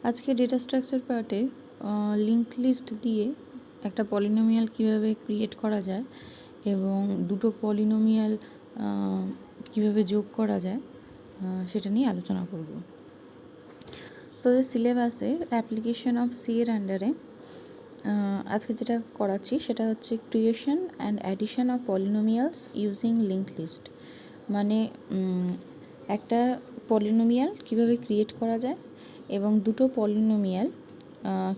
আজকে data structure পার্টে link list দিয়ে একটা পলিনোমিয়াল কিভাবে ক্রিয়েট করা যায় এবং দুটো পলিনোমিয়াল কিভাবে যোগ করা যায় সেটা নিয়ে আলোচনা করব। তো সিলেবাসে অ্যাপ্লিকেশন অফ সি এর আন্ডারে আজকে যেটা করাচ্ছি সেটা হচ্ছে creation and addition of polynomials using link list. মানে একটা পলিনোমিয়াল কিভাবে ক্রিয়েট করা যায় এবং দুটো পলিনোমিয়াল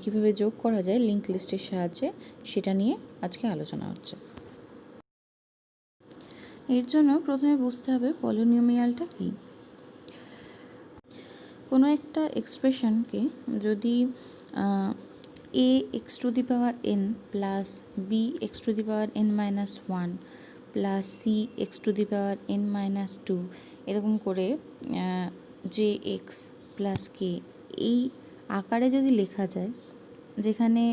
কিভাবে যোগ করা যায় লিঙ্ক লিস্টের সাহায্যে সেটা নিয়ে আজকে আলোচনা হচ্ছে। এর জন্য প্রথমে বুঝতে হবে পলিনোমিয়ালটা কী। কোনো একটা এক্সপ্রেশনকে যদি a x to the power n plus b x to the power n minus one plus c x to the power n minus two এরকম করে যে এক্স প্লাস কে এই আকারে যদি লেখা যায়, যেখানে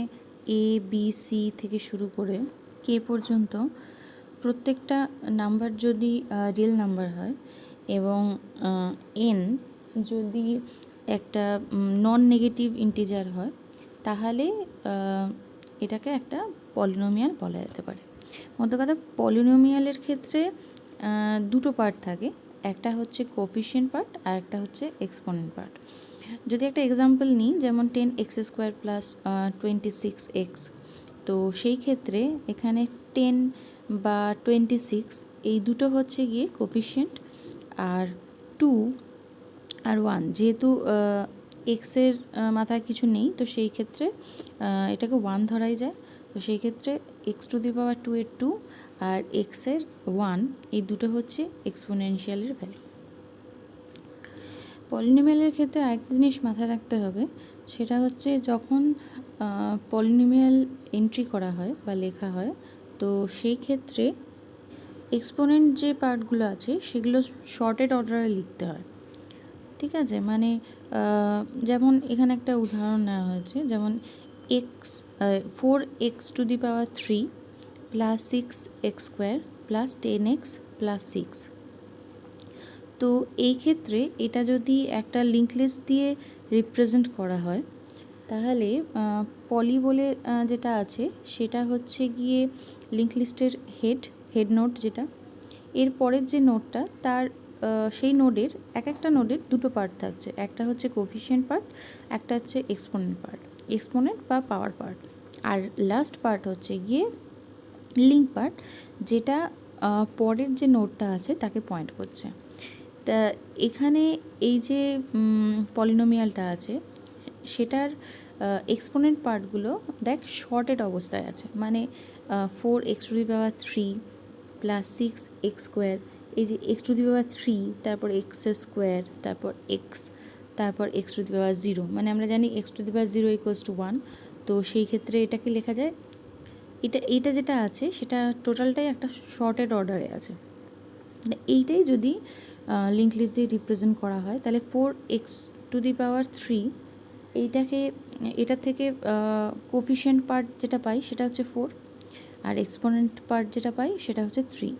এ বি সি থেকে শুরু করে কে পর্যন্ত প্রত্যেকটা নাম্বার যদি রিয়েল নাম্বার হয় এবং এন যদি একটা নন নেগেটিভ ইন্টিজার হয়, তাহলে এটাকে একটা পলিনোমিয়াল বলা যেতে পারে। মধ্য কথা, পলিনোমিয়ালের ক্ষেত্রে দুটো পার্ট থাকে, একটা হচ্ছে কোফিশিয়েন্ট পার্ট আর একটা হচ্ছে এক্সপোনেন্ট পার্ট। যদি একটা এক্সাম্পল নিই, যেমন 10x স্কোয়ার প্লাস 26x, তো সেই ক্ষেত্রে এখানে 10 বা 26 এই দুটো হচ্ছে গিয়ে কোফিশিয়েন্ট, আর 2 আর 1 যেহেতু এক্সের মাথায় কিছু নেই, তো সেই ক্ষেত্রে এটাকে 1 ধরাই যায়। তো সেই ক্ষেত্রে এক্স টু দি পাওয়ার 2 এর 2 আর এক্সের 1 এই দুটো হচ্ছে এক্সপোনেনশিয়ালের ভ্যালু। পলিনোমিয়ালের ক্ষেত্রে আরেকটা জিনিস মাথায় রাখতে হবে, সেটা হচ্ছে যখন পলিনোমিয়াল এন্ট্রি করা হয় বা লেখা হয়, তো সেই ক্ষেত্রে এক্সপোনেন্ট যে পার্টগুলো আছে সেগুলো শর্টেড অর্ডারে লিখতে হয়। ঠিক আছে, মানে যেমন এখানে একটা উদাহরণ নেওয়া হয়েছে, যেমন4x to the power 3 plus 6x square plus 10x plus 6। তো এই ক্ষেত্রে এটা যদি একটা লিঙ্ক লিস্ট দিয়ে রিপ্রেজেন্ট করা হয়, তাহলে পলি বলে যেটা আছে সেটা হচ্ছে গিয়ে লিঙ্ক লিস্টের হেড নোড, যেটা এর পরের যে নোডটা তার সেই নোডের একটা নোডের দুটো পার্ট থাকছে, একটা হচ্ছে কোফিশিয়েন্ট পার্ট, একটা হচ্ছে এক্সপোনেন্ট বা পাওয়ার পার্ট, আর লাস্ট পার্ট হচ্ছে গিয়ে লিঙ্ক পার্ট, যেটা পরের যে নোডটা আছে তাকে পয়েন্ট করছে। তা এখানে এই যে পলিনোমিয়ালটা আছে সেটার এক্সপোনেন্ট পার্টগুলো দেখ শর্টেড অবস্থায় আছে, মানে 4x two the power 3 plus 6x square, এই যে x টু দি পাওয়ার 3, তারপর x স্কোয়ার, তারপর x, তারপর x টু দি পাওয়ার 0, মানে আমরা জানি x to the power 0 equals to 1। তো সেই ক্ষেত্রে এটাকে লেখা যায়, এইটা যেটা আছে সেটা টোটালটাই একটা শর্টেড অর্ডারে আছে। এইটাই যদি লিঙ্ক লিস্ট দিয়ে রিপ্রেজেন্ট করা হয়, তাহলে 4x টু দি পাওয়ার 3 এটা থেকে কোফিশিয়েন্ট পার্ট যেটা পাই সেটা হচ্ছে 4, আর এক্সপোনেন্ট পার্ট যেটা পাই সেটা হচ্ছে 3।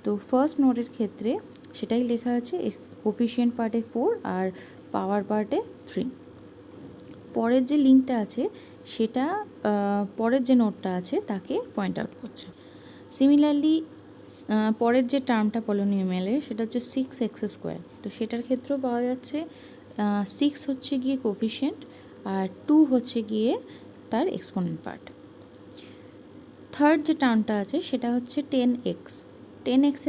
তো ফার্স্ট নোডের ক্ষেত্রে সেটাই লেখা আছে, কোফিশিয়েন্ট পার্টে 4 আর পাওয়ার পার্টে 3। পরের যে লিঙ্কটা আছে সেটা পরের যে নোডটা আছে তাকে পয়েন্ট আউট করছে। সিমিলারলি পরের যে টার্মটা পলিনোমিয়ালের সেটা হচ্ছে 6x স্কোয়ার, তো সেটার ক্ষেত্রেও পাওয়া যাচ্ছে 6 হচ্ছে গিয়ে কোফিশিয়েন্ট আর 2 হচ্ছে গিয়ে তার এক্সপোনেন্ট পার্ট। থার্ড যে টার্মটা আছে সেটা হচ্ছে 10x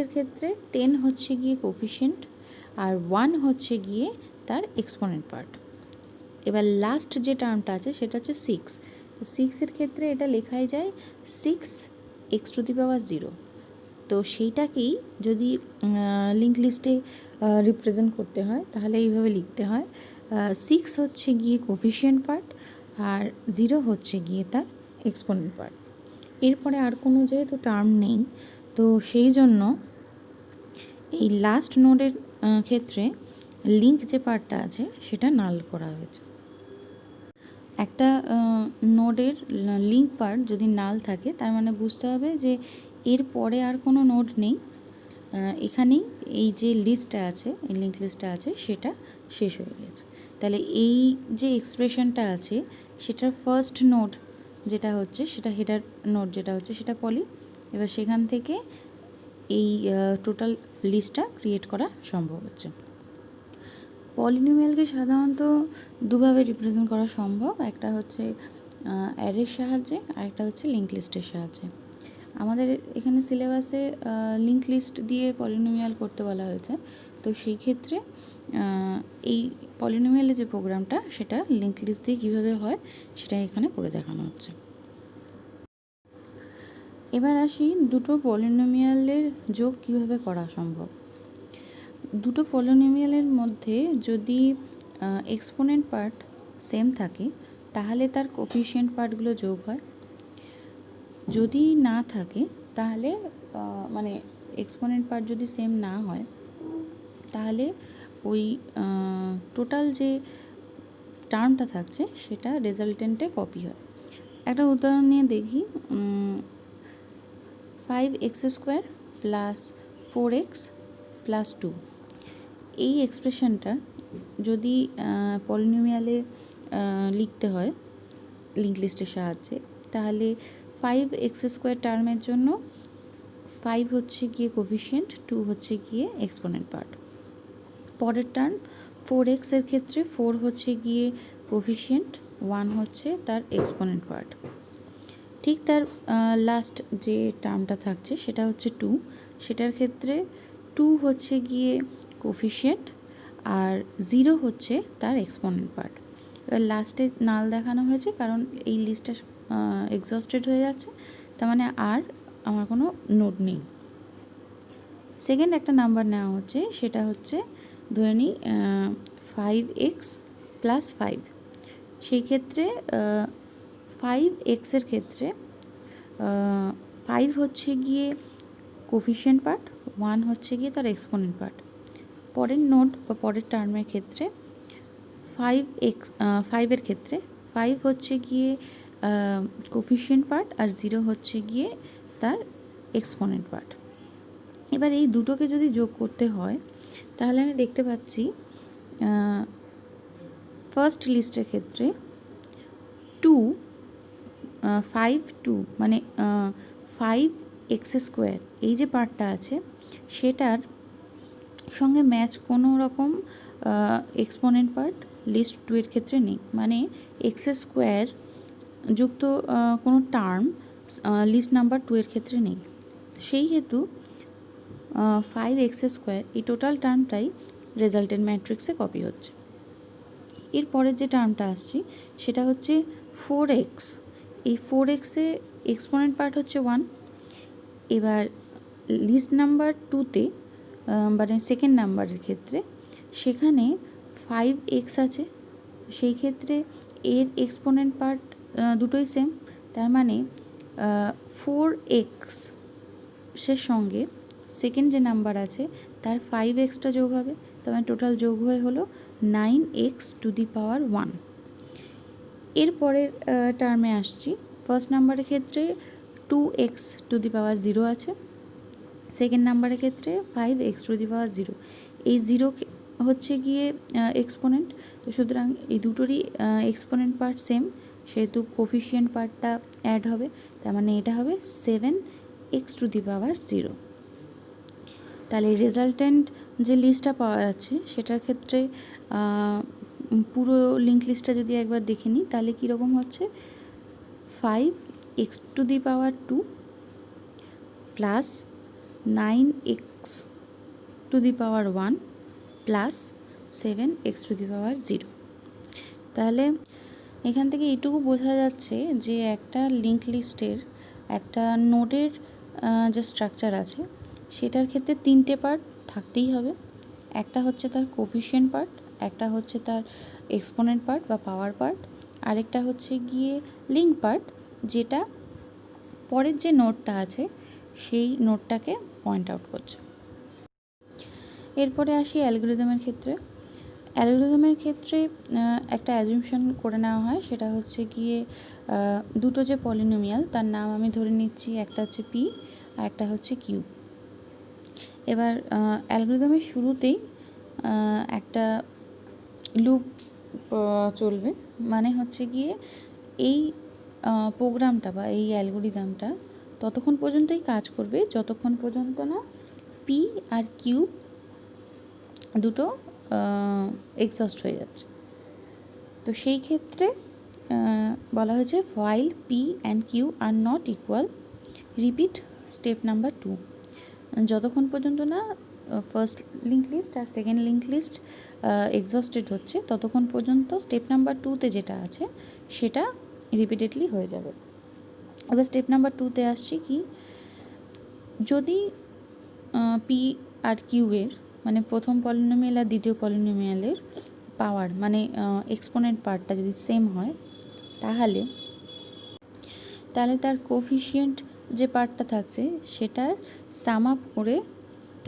এর ক্ষেত্রে 10 হচ্ছে গিয়ে কোফিশিয়েন্ট আর 1 হচ্ছে গিয়ে তার এক্সপোনেন্ট পার্ট। এবার লাস্ট যে টার্মটা আছে সেটা হচ্ছে 6, তো 6 এর ক্ষেত্রে এটা লেখাই যায় 6x টু দি পাওয়ার 0। তো সেইটাকেই যদি লিঙ্ক লিস্টে রিপ্রেজেন্ট করতে হয় তাহলে এইভাবে লিখতে হয়, 6 হচ্ছে গিয়ে কোফিশিয়েন্ট পার্ট আর 0 হচ্ছে গিয়ে তার এক্সপোনেন্ট পার্ট। এরপরে আর কোনো যেহেতু টার্ম নেই, তো সেই জন্য এই লাস্ট নোডের ক্ষেত্রে লিঙ্ক যে পার্টটা আছে সেটা নাল করা হয়েছে। একটা নোডের লিঙ্ক পার্ট যদি নাল থাকে, তার মানে বুঝতে হবে যে এর পরে আর কোনো নোড নেই, এখানেই এই যে লিস্টটা আছে, এই লিঙ্ক লিস্টটা আছে, সেটা শেষ হয়ে গেছে। তাহলে এই যে এক্সপ্রেশনটা আছে সেটার ফার্স্ট নোড যেটা হচ্ছে, সেটা হেডার নোড যেটা হচ্ছে সেটা পলি। এবার সেখান থেকে এই টোটাল লিস্টটা ক্রিয়েট করা সম্ভব হচ্ছে। পলিনোমিয়ালকে সাধারণত দুভাবে রিপ্রেজেন্ট করা সম্ভব, একটা হচ্ছে অ্যারের সাহায্যে, আর একটা হচ্ছে লিঙ্ক লিস্টের সাহায্যে। আমাদের এখানে সিলেবাসে লিঙ্ক লিস্ট দিয়ে পলিনোমিয়াল করতে বলা হয়েছে, তো সেই ক্ষেত্রে এই পলিনোমিয়ালের যে প্রোগ্রামটা সেটা লিঙ্ক লিস্ট দিয়ে কীভাবে হয় সেটা এখানে করে দেখানো হচ্ছে। এবার আসি দুটো পলিনোমিয়ালের যোগ কীভাবে করা সম্ভব। দুটো পলিনোমিয়ালের মধ্যে যদি এক্সপোনেন্ট পার্ট সেম থাকে তাহলে তার কোফিশিয়েন্ট পার্টগুলো যোগ হয়। যদি না থাকে তাহলে মানে এক্সপোনেন্ট পার্ট যদি সেম না হয় তাহলে ওই টোটাল যে টার্মটা থাকছে সেটা রেজাল্টেন্টে কপি হয়। একটা উদাহরণ নিয়ে দেখি, 5x² প্লাস 4x প্লাস 2, এই এক্সপ্রেশনটা যদি পলিনোমিয়ালে লিখতে হয় লিঙ্ক লিস্টের সাহায্যে, তাহলে 5x² টার্মের জন্য 5 হচ্ছে গিয়ে কোফিশিয়েন্ট, 2 হচ্ছে গিয়ে এক্সপোনেন্ট পার্ট। পরের টার্ম 4x এর ক্ষেত্রে 4 হচ্ছে গিয়ে কোফিশিয়েন্ট, 1 হচ্ছে তার এক্সপোনেন্ট পার্ট। ঠিক তার লাস্ট যে টার্মটা থাকছে সেটা হচ্ছে 2, সেটার ক্ষেত্রে 2 হচ্ছে গিয়ে কোফিশিয়েন্ট আর 0 হচ্ছে তার এক্সপোনেন্ট পার্ট। এবার লাস্টে নাল দেখানো হয়েছে কারণ এই লিস্টটা এক্সস্টেড হয়ে যাচ্ছে, তার মানে আর আমার কোনো নোট নেই। সেকেন্ড একটা নাম্বার নেওয়া হচ্ছে, সেটা হচ্ছে ধরে নিই 5x প্লাস 5। সেই ক্ষেত্রে 5x এর ক্ষেত্রে 5 হচ্ছে গিয়ে কোফিশিয়েন্ট পার্ট, 1 হচ্ছে গিয়ে তার এক্সপোনেন্ট পার্ট। পরের নোট বা পরের টার্মের ক্ষেত্রে 5 এর ক্ষেত্রে 5 হচ্ছে গিয়ে কোফিশিয়েন্ট পার্ট আর 0 হচ্ছে গিয়ে তার এক্সপোনেন্ট পার্ট। এবার এই দুটোকে যদি যোগ করতে হয় তাহলে আমি দেখতে পাচ্ছি ফার্স্ট লিস্টের ক্ষেত্রে 2 মানে 5x² এই যে পার্টটা আছে সেটার সঙ্গে ম্যাচ কোনো রকম এক্সপোনেন্ট পার্ট লিস্ট 2 এর ক্ষেত্রে নেই, মানে x² যুক্ত কোনো টার্ম লিস্ট নাম্বার 2 এর ক্ষেত্রে নেই। সেই হেতু 5x² এই টোটাল টার্মটাই রেজাল্টেন্ট ম্যাট্রিক্সে কপি হচ্ছে। এরপরের যে টার্মটা আসছি সেটা হচ্ছে 4x। এই 4x-এ এক্সপোনেন্ট পার্ট হচ্ছে 1। এবার লিস্ট নাম্বার 2-তে মানে সেকেন্ড নাম্বারের ক্ষেত্রে সেখানে 5x আছে, সেই ক্ষেত্রে এর এক্সপোনেন্ট পার্ট দুটোই সেম, তার মানে 4x এর সঙ্গে সেকেন্ড যে নাম্বার আছে তার 5xটা যোগ হবে, তার মানে টোটাল যোগ হয়ে হলো 9x⁴। এরপরের টার্মে আসছি, ফার্স্ট নাম্বারের ক্ষেত্রে 2x⁴ আছে, সেকেন্ড নাম্বারের ক্ষেত্রে 5x⁴। এই 0 হচ্ছে গিয়ে এক্সপোনেন্ট, তো সুতরাং এই দুটোরই এক্সপোনেন্ট পার্ট সেম, সেহেতু কোফিশিয়েন্ট পার্টটা অ্যাড হবে, তার মানে এটা হবে 7x⁴। তাহলে রেজাল্টেন্ট যে লিস্টটা পাওয়া যাচ্ছে সেটার ক্ষেত্রে পুরো লিঙ্ক লিস্টটা যদি একবার দেখে নিই তাহলে কীরকম হচ্ছে, 5x⁴ plus 9x⁴ plus 7x⁴। তাহলে এখান থেকে এইটুকু বোঝা যাচ্ছে যে একটা লিঙ্ক লিস্টের একটা নোডের যে স্ট্রাকচার আছে সেটার ক্ষেত্রে 3টে পার্ট থাকতেই হবে। একটা হচ্ছে তার কোফিশিয়েন্ট পার্ট, একটা হচ্ছে তার এক্সপোনেন্ট পার্ট বা পাওয়ার পার্ট, আরেকটা হচ্ছে গিয়ে লিঙ্ক পার্ট, যেটা পরের যে নোডটা আছে সেই নোডটাকে পয়েন্ট আউট করছে। এরপরে আসি অ্যালগরিদমের ক্ষেত্রে। অ্যালগরিদমের ক্ষেত্রে একটা অ্যাজুমশন করে নেওয়া হয়, সেটা হচ্ছে গিয়ে দুটো যে পলিনোমিয়াল তার নাম আমি ধরে নিচ্ছি, একটা হচ্ছে পি আর একটা হচ্ছে কিউ। এবার অ্যালগরিদমের শুরুতেই একটা লুপ চলবে, মানে হচ্ছে গিয়ে এই প্রোগ্রামটা বা এই অ্যালগরিদমটা ততক্ষণ পর্যন্তই কাজ করবে যতক্ষণ পর্যন্ত না পি আর কিউ দুটো এক্সস্ট হয়ে যাচ্ছে। তো সেই ক্ষেত্রে বলা হয়েছে while p and q are not equal repeat step number 2, যতক্ষণ পর্যন্ত না ফার্স্ট লিঙ্ক লিস্ট আর সেকেন্ড লিঙ্ক লিস্ট এক্সস্টেড হচ্ছে ততক্ষণ পর্যন্ত স্টেপ নাম্বার 2তে যেটা আছে সেটা রিপিটেডলি হয়ে যাবে। এবার স্টেপ নাম্বার 2তে আসছি কি, যদি পি আর কিউ এর মানে প্রথম পলিনোমিয়াল আর দ্বিতীয় পলিনোমিয়ালের পাওয়ার মানে এক্সপোনেন্ট পার্টটা যদি সেম হয় তাহলে তার কোফিশিয়েন্ট যে পার্টটা থাকছে সেটার সাম আপ করে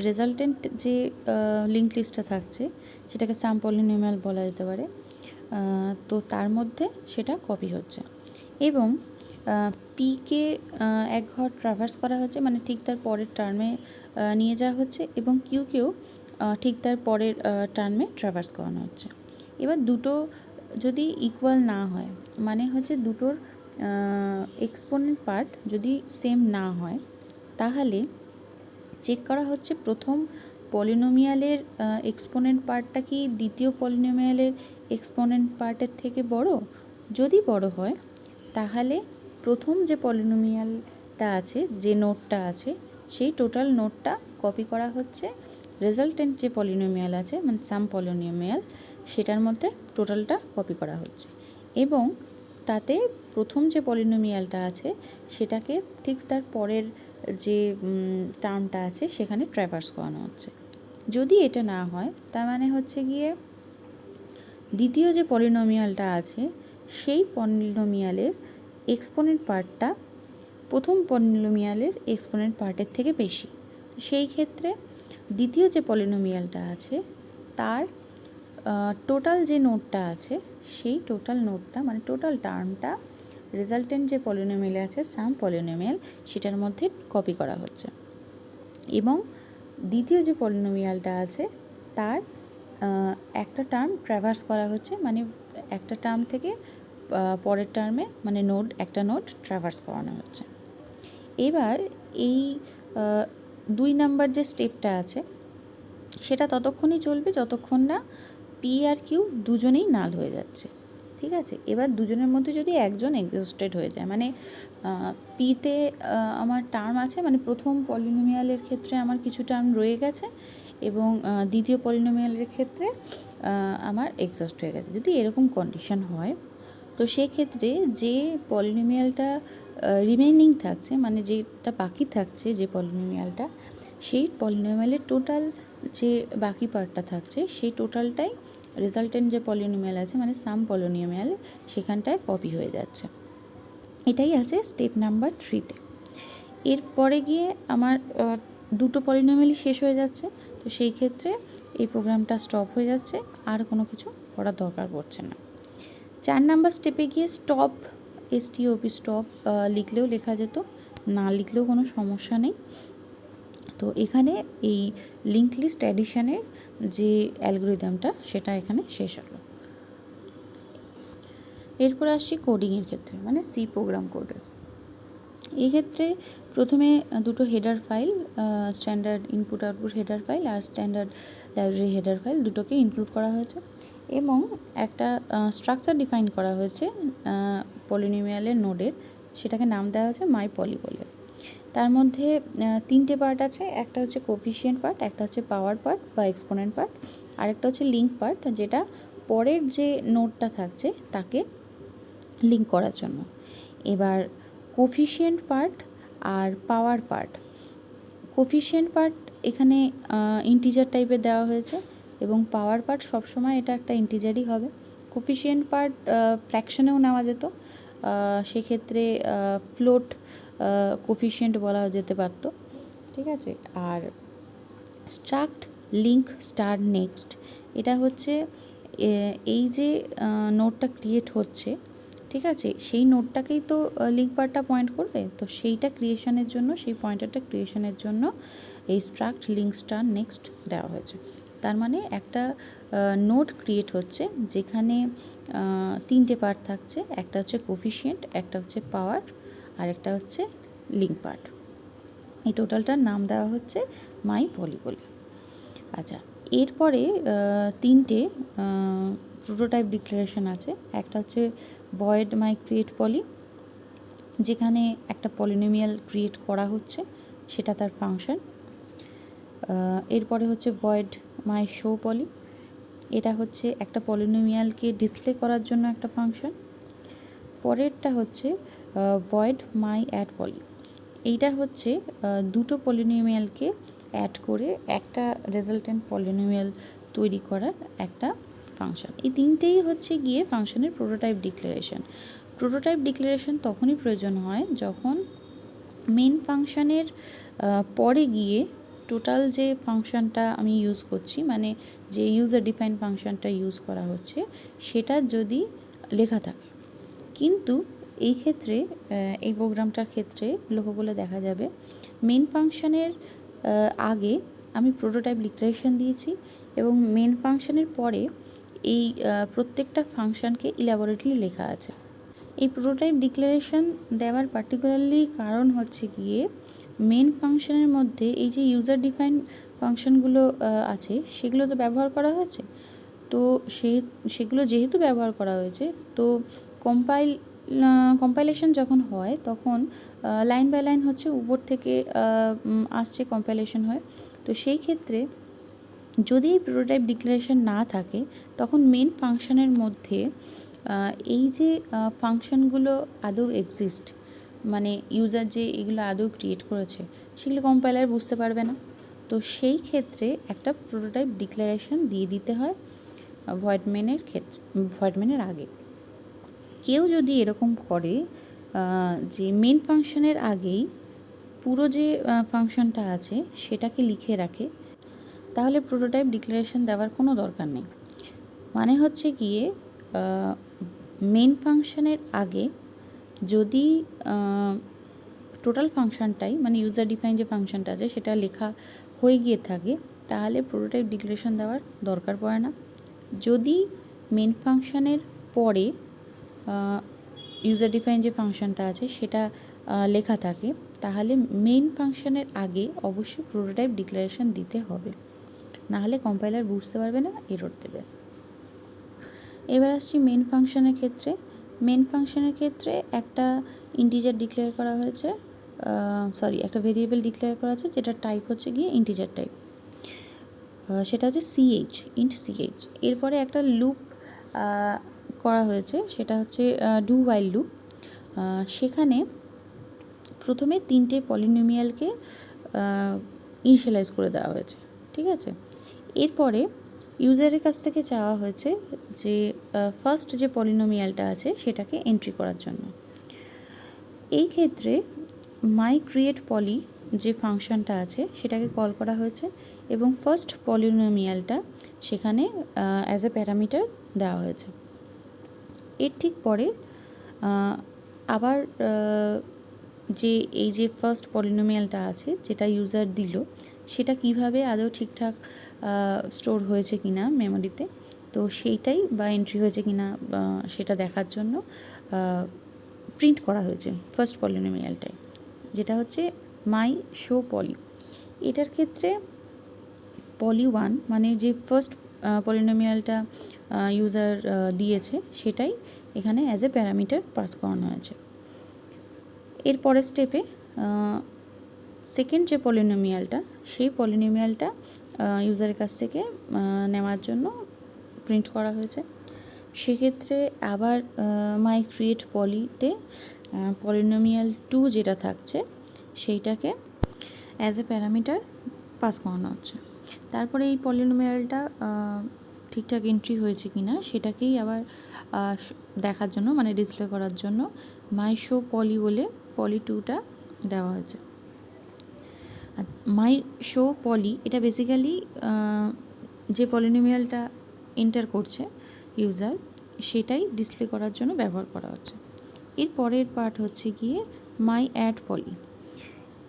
রেজাল্টেন্ট যে লিঙ্ক লিস্টটা থাকছে সেটাকে সাম পলিনোমিয়াল বলা যেতে পারে, তো তার মধ্যে সেটা কপি হচ্ছে এবং পিকে এক ঘর ট্রাভার্স করা হচ্ছে, মানে ঠিক তার পরের টার্মে নিয়ে যাওয়া হচ্ছে এবং কিউকেও ঠিক তার পরের টার্মে ট্রাভার্স করানো হচ্ছে। এবার দুটো যদি ইকুয়াল না হয়, মানে হচ্ছে দুটোর এক্সপোনেন্ট পার্ট যদি সেম না হয় তাহলে চেক করা হচ্ছে প্রথম পলিনোমিয়ালের এক্সপোনেন্ট পার্টটা কি দ্বিতীয় পলিনোমিয়ালের এক্সপোনেন্ট পার্টের থেকে বড়। যদি বড় হয় তাহলে প্রথম যে পলিনোমিয়ালটা আছে, যে নোটটা আছে, সেই টোটাল নোটটা কপি করা হচ্ছে রেজাল্টেন্ট যে পলিনোমিয়াল আছে মানে সাম পলিনোমিয়াল সেটার মধ্যে টোটালটা কপি করা হচ্ছে এবং তাতে প্রথম যে পলিনোমিয়ালটা আছে সেটাকে ঠিক তার পরের যে টার্মটা আছে সেখানে ট্রাভার্স করানো হচ্ছে। যদি এটা না হয় তার মানে হচ্ছে গিয়ে দ্বিতীয় যে পলিনোমিয়ালটা আছে সেই পলিনোমিয়ালের এক্সপোনেন্ট পার্টটা প্রথম পলিনোমিয়ালের এক্সপোনেন্ট পার্টের থেকে বেশি। সেই ক্ষেত্রে দ্বিতীয় যে পলিনোমিয়ালটা আছে তার টোটাল যে নোটটা আছে সেই টোটাল নোটটা মানে টোটাল টার্মটা রেজাল্টেন্ট যে পলিনোমিয়াল আছে সাম পলিনোমিয়াল সেটার মধ্যে কপি করা হচ্ছে এবং দ্বিতীয় যে পলিনোমিয়ালটা আছে তার একটা টার্ম ট্রাভার্স করা হচ্ছে, মানে একটা টার্ম থেকে পরের টার্মে মানে একটা নোড ট্রাভার্স করানো হচ্ছে। এবার এই 2 নাম্বার যে স্টেপটা আছে সেটা ততক্ষণই চলবে যতক্ষণ না পি আর কিউ দুজনেই নাল হয়ে যাচ্ছে। ঠিক আছে, এবার দুজনের মধ্যে যদি একজন এক্সস্টেড হয়ে যায়, মানে পিতে আমার টার্ম আছে, মানে প্রথম পলিনোমিয়ালের ক্ষেত্রে আমার কিছু টার্ম রয়ে গেছে এবং দ্বিতীয় পলিনোমিয়ালের ক্ষেত্রে আমার এক্সস্ট হয়ে গেছে। যদি এরকম কন্ডিশন হয় তো সেক্ষেত্রে যে পলিনোমিয়ালটা রিমেইনিং থাকছে, মানে যেটা বাকি থাকছে যে পলিনোমিয়ালটা, সেই পলিনোমিয়ালের টোটাল যে বাকি পার্টটা থাকছে সেই টোটালটাই রেজাল্টেন্ট যে পলিনোমিয়াল আছে মানে সাম পলিনোমিয়াল সেখানটায় কপি হয়ে যাচ্ছে। এটাই আছে স্টেপ নাম্বার 3তে। এরপরে গিয়ে আমার দুটো পলিনোমিয়ালই শেষ হয়ে যাচ্ছে, তো সেই ক্ষেত্রে এই প্রোগ্রামটা স্টপ হয়ে যাচ্ছে, আর কোনো কিছু করার দরকার পড়ছে না। 4 নাম্বার স্টেপে গিয়ে স্টপ স্টপ লিখলেও লেখা যেত, না লিখলেও কোনো সমস্যা নেই। তো এখানে এই লিঙ্ক লিস্ট অ্যাডিশনের যে অ্যালগরিদমটা সেটা এখানে শেষ হলো। এরপর আসছি কোডিংয়ের ক্ষেত্রে, মানে সি প্রোগ্রাম কোডে। এই ক্ষেত্রে প্রথমে দুটো header file, standard input output header file আর স্ট্যান্ডার্ড লাইব্রেরি হেডার ফাইল দুটোকে ইনক্লুড করা হয়েছে এবং একটা স্ট্রাকচার ডিফাইন করা হয়েছে পলিনোমিয়ালের নোডের, সেটাকে নাম দেওয়া হয়েছে মাই পলি বলে। তার মধ্যে 3টে পার্ট আছে, একটা হচ্ছে কোফিশিয়েন্ট পার্ট, একটা হচ্ছে পাওয়ার পার্ট বা এক্সপোনেন্ট পার্ট, আর একটা হচ্ছে লিঙ্ক পার্ট যেটা পরের যে নোডটা থাকছে তাকে লিঙ্ক করার জন্য। এবার কোফিশিয়েন্ট পার্ট আর পাওয়ার পার্ট, কোফিশিয়েন্ট পার্ট এখানে ইন্টিজার টাইপের দেওয়া হয়েছে এবং পাওয়ার পার্ট সবসময় এটা একটা ইন্টিজারই হবে। কোফিশিয়েন্ট পার্ট ফ্র্যাকশনেও নেওয়া যেত, সেক্ষেত্রে ফ্লোট কোফিশিয়েন্ট বলা যেতে পারত। ঠিক আছে, আর স্ট্রাক্ট লিঙ্ক স্টার নেক্সট, এটা হচ্ছে এই যে নোটটা ক্রিয়েট হচ্ছে, ঠিক আছে, সেই নোটটাকেই তো লিঙ্ক পার্টটা পয়েন্ট করবে, তো সেইটা ক্রিয়েশনের জন্য, সেই পয়েন্টারটা ক্রিয়েশনের জন্য এই স্ট্রাক্ট লিঙ্ক স্টার নেক্সট দেওয়া হয়েছে। তার মানে একটা নোড ক্রিয়েট হচ্ছে যেখানে তিনটে পার্ট থাকছে, একটা হচ্ছে কোফিশিয়েন্ট, একটা হচ্ছে পাওয়ার, আর একটা হচ্ছে লিঙ্ক পার্ট। এই টোটালটার নাম দেওয়া হচ্ছে মাই পলি বলে। আচ্ছা, এরপরে তিনটে প্রোটোটাইপ ডিক্লারেশন আছে। একটা হচ্ছে ভয়েড মাই ক্রিয়েট পলি, যেখানে একটা পলিনোমিয়াল ক্রিয়েট করা হচ্ছে, সেটা তার ফাংশন। এরপরে হচ্ছে ভয়েড মাই শো পলি, এটা হচ্ছে একটা পলিনোমিয়ালকে ডিসপ্লে করার জন্য একটা ফাংশন। পরেরটা হচ্ছে ভয়েড মাই অ্যাড পলি, এইটা হচ্ছে দুটো পলিনোমিয়ালকে অ্যাড করে একটা রেজাল্টেন্ট পলিনোমিয়াল তৈরি করার একটা ফাংশন। এই তিনটেই হচ্ছে গিয়ে ফাংশনের প্রোটোটাইপ ডিক্লারেশন। প্রোটোটাইপ ডিক্লারেশন তখনই প্রয়োজন হয় যখন মেন ফাংশনের পরে গিয়ে টোটাল যে ফাংশনটা আমি ইউজ করছি, মানে যে ইউজার ডিফাইন ফাংশনটা ইউজ করা হচ্ছে, সেটা যদি লেখা থাকে। কিন্তু এই ক্ষেত্রে এই প্রোগ্রামটার ক্ষেত্রে লক্ষ্য করলে দেখা যাবে মেন ফাংশনের আগে আমি প্রোটোটাইপ ডিক্লারেশন দিয়েছি এবং মেন ফাংশনের পরে এই প্রত্যেকটা ফাংশনকে ইলাবোরেটলি লেখা আছে। এই প্রোটোটাইপ ডিক্লারেশন দেওয়ার পার্টিকুলারলি কারণ হচ্ছে গিয়ে মেন ফাংশনের মধ্যে এই যে ইউজার ডিফাইন ফাংশনগুলো আছে সেগুলো তো ব্যবহার করা হয়েছে। তো সেগুলো যেহেতু ব্যবহার করা হয়েছে, তো কম্পাইলেশন যখন হয় তখন লাইন বাই লাইন হচ্ছে উপর থেকে আসছে কম্পাইলেশন হয়। তো সেই ক্ষেত্রে যদি এই প্রোটোটাইপ ডিক্লারেশন না থাকে তখন মেন ফাংশনের মধ্যে এই যে ফাংশনগুলো আদৌ এক্সিস্ট, মানে ইউজার যে এগুলো আদৌ ক্রিয়েট করেছে, সেগুলো কম্পাইলার বুঝতে পারবে না। তো সেই ক্ষেত্রে একটা প্রোটোটাইপ ডিক্লারেশন দিয়ে দিতে হয় ভয়েড মেনের আগে। কেউ যদি এরকম করে যে মেন ফাংশনের আগেই পুরো যে ফাংশনটা আছে সেটাকে লিখে রাখে, তাহলে প্রোটোটাইপ ডিক্লারেশন দেওয়ার কোনো দরকার নেই। মানে হচ্ছে গিয়ে মেন ফাংশনের আগে যদি টোটাল ফাংশনটাই, মানে ইউজার ডিফাইন যে ফাংশনটা আছে সেটা লেখা হয়ে গিয়ে থাকে, তাহলে প্রোটোটাইপ ডিক্লারেশন দেওয়ার দরকার পড়ে না। যদি মেন ফাংশনের পরে ইউজার ডিফাইন যে ফাংশনটা আছে সেটা লেখা থাকে, তাহলে মেন ফাংশনের আগে অবশ্যই প্রোটোটাইপ ডিক্লারেশন দিতে হবে, নাহলে কম্পাইলার বুঝতে পারবে না, এরর দেবে। এবার আসছি মেন ফাংশনের ক্ষেত্রে। মেন ফাংশনের ক্ষেত্রে একটা ইন্টিজার ডিক্লেয়ার করা হয়েছে, একটা ভেরিয়েবল ডিক্লেয়ার করা আছে যেটার টাইপ হচ্ছে গিয়ে ইন্টিজার টাইপ, সেটা হচ্ছে ইন্ট সিএইচ। এরপরে একটা লুপ করা হয়েছে, সেটা হচ্ছে ডু ওয়াইল লুপ। সেখানে প্রথমে তিনটে পলিনোমিয়ালকে ইনিশিয়ালাইজ করে দেওয়া হয়েছে, ঠিক আছে। এরপরে ইউজারের কাছ থেকে চাওয়া হয়েছে যে ফার্স্ট যে পলিনোমিয়ালটা আছে সেটাকে এন্ট্রি করার জন্য। এই ক্ষেত্রে মাই ক্রিয়েট পলি যে ফাংশনটা আছে সেটাকে কল করা হয়েছে এবং ফার্স্ট পলিনোমিয়ালটা সেখানে অ্যাজ এ প্যারামিটার দেওয়া হয়েছে। এর ঠিক পরে আবার যে এই যে ফার্স্ট পলিনোমিয়ালটা আছে যেটা ইউজার দিল, সেটা কিভাবে আদৌ ঠিকঠাক স্টোর হয়েছে কিনা মেমোরিতে, তো সেইটাই বা এন্ট্রি হয়েছে কিনা সেটা দেখার জন্য প্রিন্ট করা হয়েছে ফার্স্ট পলিনোমিয়ালটাই, যেটা হচ্ছে মাই শো পলি। এটার ক্ষেত্রে পলি 1 মানে যে ফার্স্ট পলিনোমিয়ালটা ইউজার দিয়েছে সেটাই এখানে অ্যাজ এ প্যারামিটার পাস করানো হয়েছে। এর পরের স্টেপে সেকেন্ড যে পলিনোমিয়ালটা, সেই পলিনোমিয়ালটা ইউজারের কাছ থেকে নেওয়ার জন্য প্রিন্ট করা হয়েছে। সেক্ষেত্রে আবার মাই ক্রিয়েট পলিতে পলিনোমিয়াল 2 যেটা থাকছে সেইটাকে অ্যাজ এ প্যারামিটার পাস করানো হচ্ছে। তারপরে এই পলিনোমিয়ালটা ঠিকঠাক এন্ট্রি হয়েছে কিনা সেটাকেই আবার দেখার জন্য, মানে ডিসপ্লে করার জন্য মাই শো পলি বলে পলি 2টা দেওয়া হয়েছে। মাই শো পলি এটা বেসিক্যালি যে পলিনোমিয়ালটা এন্টার করছে ইউজার সেটাই ডিসপ্লে করার জন্য ব্যবহার করা হচ্ছে। এর পরের পার্ট হচ্ছে গিয়ে মাই অ্যাড পলি।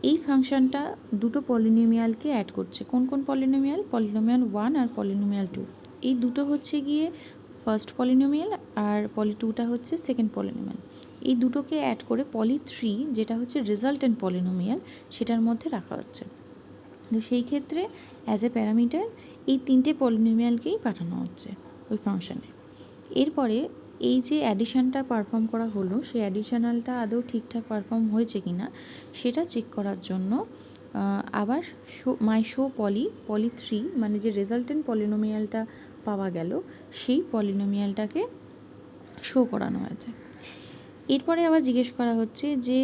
এই ফাংশনটা দুটো পলিনোমিয়ালকে অ্যাড করছে। কোন কোন পলিনোমিয়াল? পলিনোমিয়াল 1 আর পলিনোমিয়াল 2। এই দুটো হচ্ছে গিয়ে ফার্স্ট পলিনোমিয়াল আর পলি 2টা হচ্ছে সেকেন্ড পলিনোমিয়াল। এই দুটোকে অ্যাড করে পলি 3 যেটা হচ্ছে রেজাল্টেন্ট পলিনোমিয়াল সেটার মধ্যে রাখা হচ্ছে। তো সেই ক্ষেত্রে অ্যাজ এ প্যারামিটার এই তিনটে পলিনোমিয়ালকেই পাঠানো হচ্ছে ওই ফাংশনে। এরপরে এই যে অ্যাডিশানটা পারফর্ম করা হলো সেই অ্যাডিশনালটা আদৌ ঠিকঠাক পারফর্ম হয়েছে কি না সেটা চেক করার জন্য আবার শো পলি 3 মানে যে রেজাল্টেন্ট পলিনোমিয়ালটা পাওয়া গেল সেই পলিনোমিয়ালটাকে শো করানো হয়েছে। এরপরে আবার জিজ্ঞেস করা হচ্ছে যে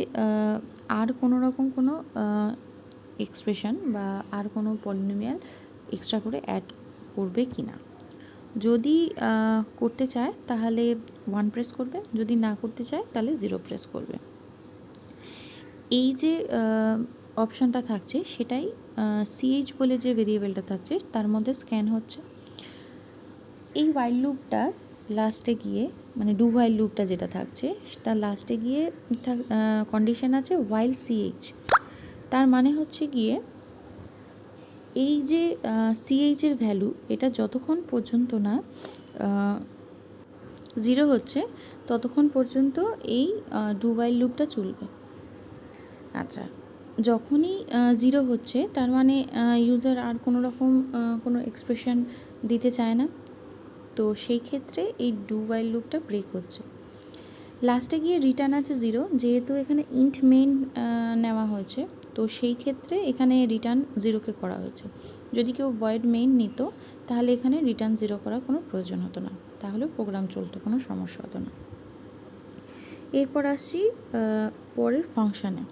আর কোনো রকম কোনো এক্সপ্রেশন বা আর কোনো পলিনোমিয়াল এক্সট্রা করে অ্যাড করবে কি না। যদি করতে চায় তাহলে 1 প্রেস করবে, যদি না করতে চায় তাহলে 0 প্রেস করবে। এই যে অপশানটা থাকছে সেটাই CH বলে যে ভেরিয়েবলটা থাকছে তার মধ্যে স্ক্যান হচ্ছে। এই ওয়াইল লুপটা লাস্টে গিয়ে মানে ডু ওয়াইল লুপটা যেটা থাকছে তার লাস্টে গিয়ে কন্ডিশন আছে ওয়াইল CH। তার মানে হচ্ছে গিয়ে এই যে CH এর ভ্যালু এটা যতক্ষণ পর্যন্ত না 0 হচ্ছে ততক্ষণ পর্যন্ত এই ডু ওয়াইল লুপটা চলবে। আচ্ছা, যখনই 0 হচ্ছে তার মানে ইউজার আর কোনো রকম কোনো এক্সপ্রেশন দিতে চায় না, তো সেই ক্ষেত্রে এই ডু ওয়াইল লুপটা ব্রেক হচ্ছে। লাস্টে গিয়ে রিটার্ন আছে 0, যেহেতু এখানে ইন্ট মেইন নেওয়া হয়েছে তো সেই ক্ষেত্রে এখানে রিটার্ন 0কে করা হয়েছে। যদি কেউ ভয়েড মেইন নিত তাহলে এখানে রিটার্ন 0 করার কোনো প্রয়োজন হতো না, তাহলে প্রোগ্রাম চলতো, কোনো সমস্যা হতো না। এরপর আসছি পরের ফাংশানে।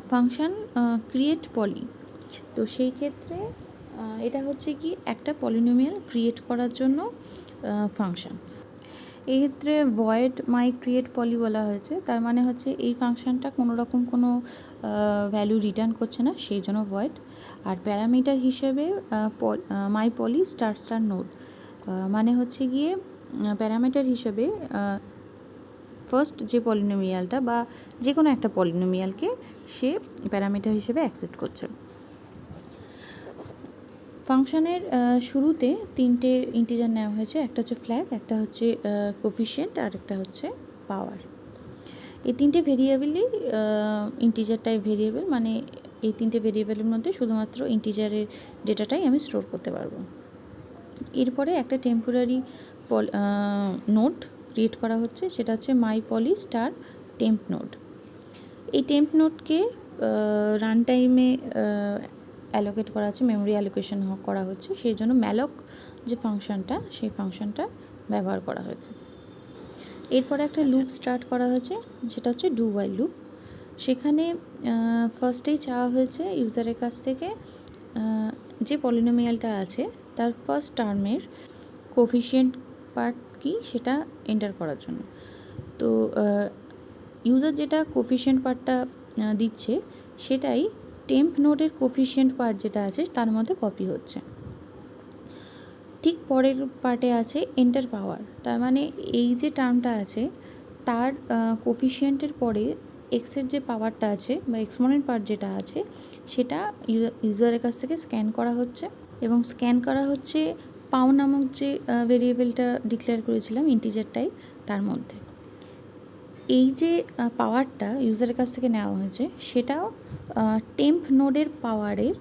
ফাংশান ক্রিয়েট পলি। তো সেই ক্ষেত্রে এটা হচ্ছে কি একটা পলিনোমিয়াল ক্রিয়েট করার জন্য ফাংশান। এক্ষেত্রে ভয়েড মাই ক্রিয়েট পলি বলা হয়েছে, তার মানে হচ্ছে এই ফাংশানটা কোনো রকম কোনো ভ্যালু রিটার্ন করছে না, সেই জন্য ভয়েড। আর প্যারামিটার হিসেবে মাই পলি স্টার স্টার নোড, মানে হচ্ছে গিয়ে প্যারামিটার হিসেবে ফার্স্ট যে পলিনোমিয়ালটা বা যে কোনো একটা পলিনোমিয়ালকে সে প্যারামিটার হিসেবে অ্যাকসেপ্ট করছে। ফাংশনের শুরুতে তিনটে ইন্টিজার নেওয়া হয়েছে, একটা হচ্ছে ফ্ল্যাগ, একটা হচ্ছে কোফিশিয়েন্ট আর একটা হচ্ছে পাওয়ার। এই তিনটে ভেরিয়েবলই ইন্টিজার টাইপ ভেরিয়েবল, মানে এই তিনটে ভেরিয়েবলের মধ্যে শুধুমাত্র ইন্টিজারের ডেটাটাই আমি স্টোর করতে পারবো। এরপরে একটা টেম্পোরারি নোড ক্রিয়েট করা হচ্ছে, সেটা হচ্ছে মাই পলি স্টার টেম্প নোড। এই টেম্প নোডকে রান টাইমে অ্যালোকেট করা হচ্ছে, মেমোরি অ্যালোকেশন করা হচ্ছে, সেই জন্য ম্যালক যে ফাংশনটা সেই ফাংশনটা ব্যবহার করা হয়েছে। এরপরে একটা লুপ স্টার্ট করা হয়েছে, সেটা হচ্ছে ডু ওয়াইল লুপ। সেখানে ফার্স্টেই চাওয়া হয়েছে ইউজারের কাছ থেকে যে পলিনোমিয়ালটা আছে তার ফার্স্ট টার্মের কোফিশিয়েন্ট পার্ট কি সেটা এন্টার করার জন্য। তো ইউজার যেটা কোফিশিয়েন্ট পার্টটা দিচ্ছে সেটাই টেম্প নোডের কোফিশিয়েন্ট পার্ট যেটা আছে তার মধ্যে কপি হচ্ছে। ঠিক পরের পার্টে আছে এন্টার পাওয়ার, তার মানে এই যে টার্মটা আছে তার কোফিশিয়েন্টের পরে এক্সের যে পাওয়ারটা আছে বা এক্সপোনেন্ট পার্ট যেটা আছে সেটা ইউজারের কাছ থেকে স্ক্যান করা হচ্ছে, এবং স্ক্যান করা হচ্ছে পাও নামক যে ভেরিয়েবলটা ডিক্লেয়ার করেছিলাম ইন্টিজার টাইপ তার মধ্যে। এই যে পাওয়ারটা ইউজারের কাছ থেকে নেওয়া হয়েছে সেটাও টেম্প নোডের পাওয়ারের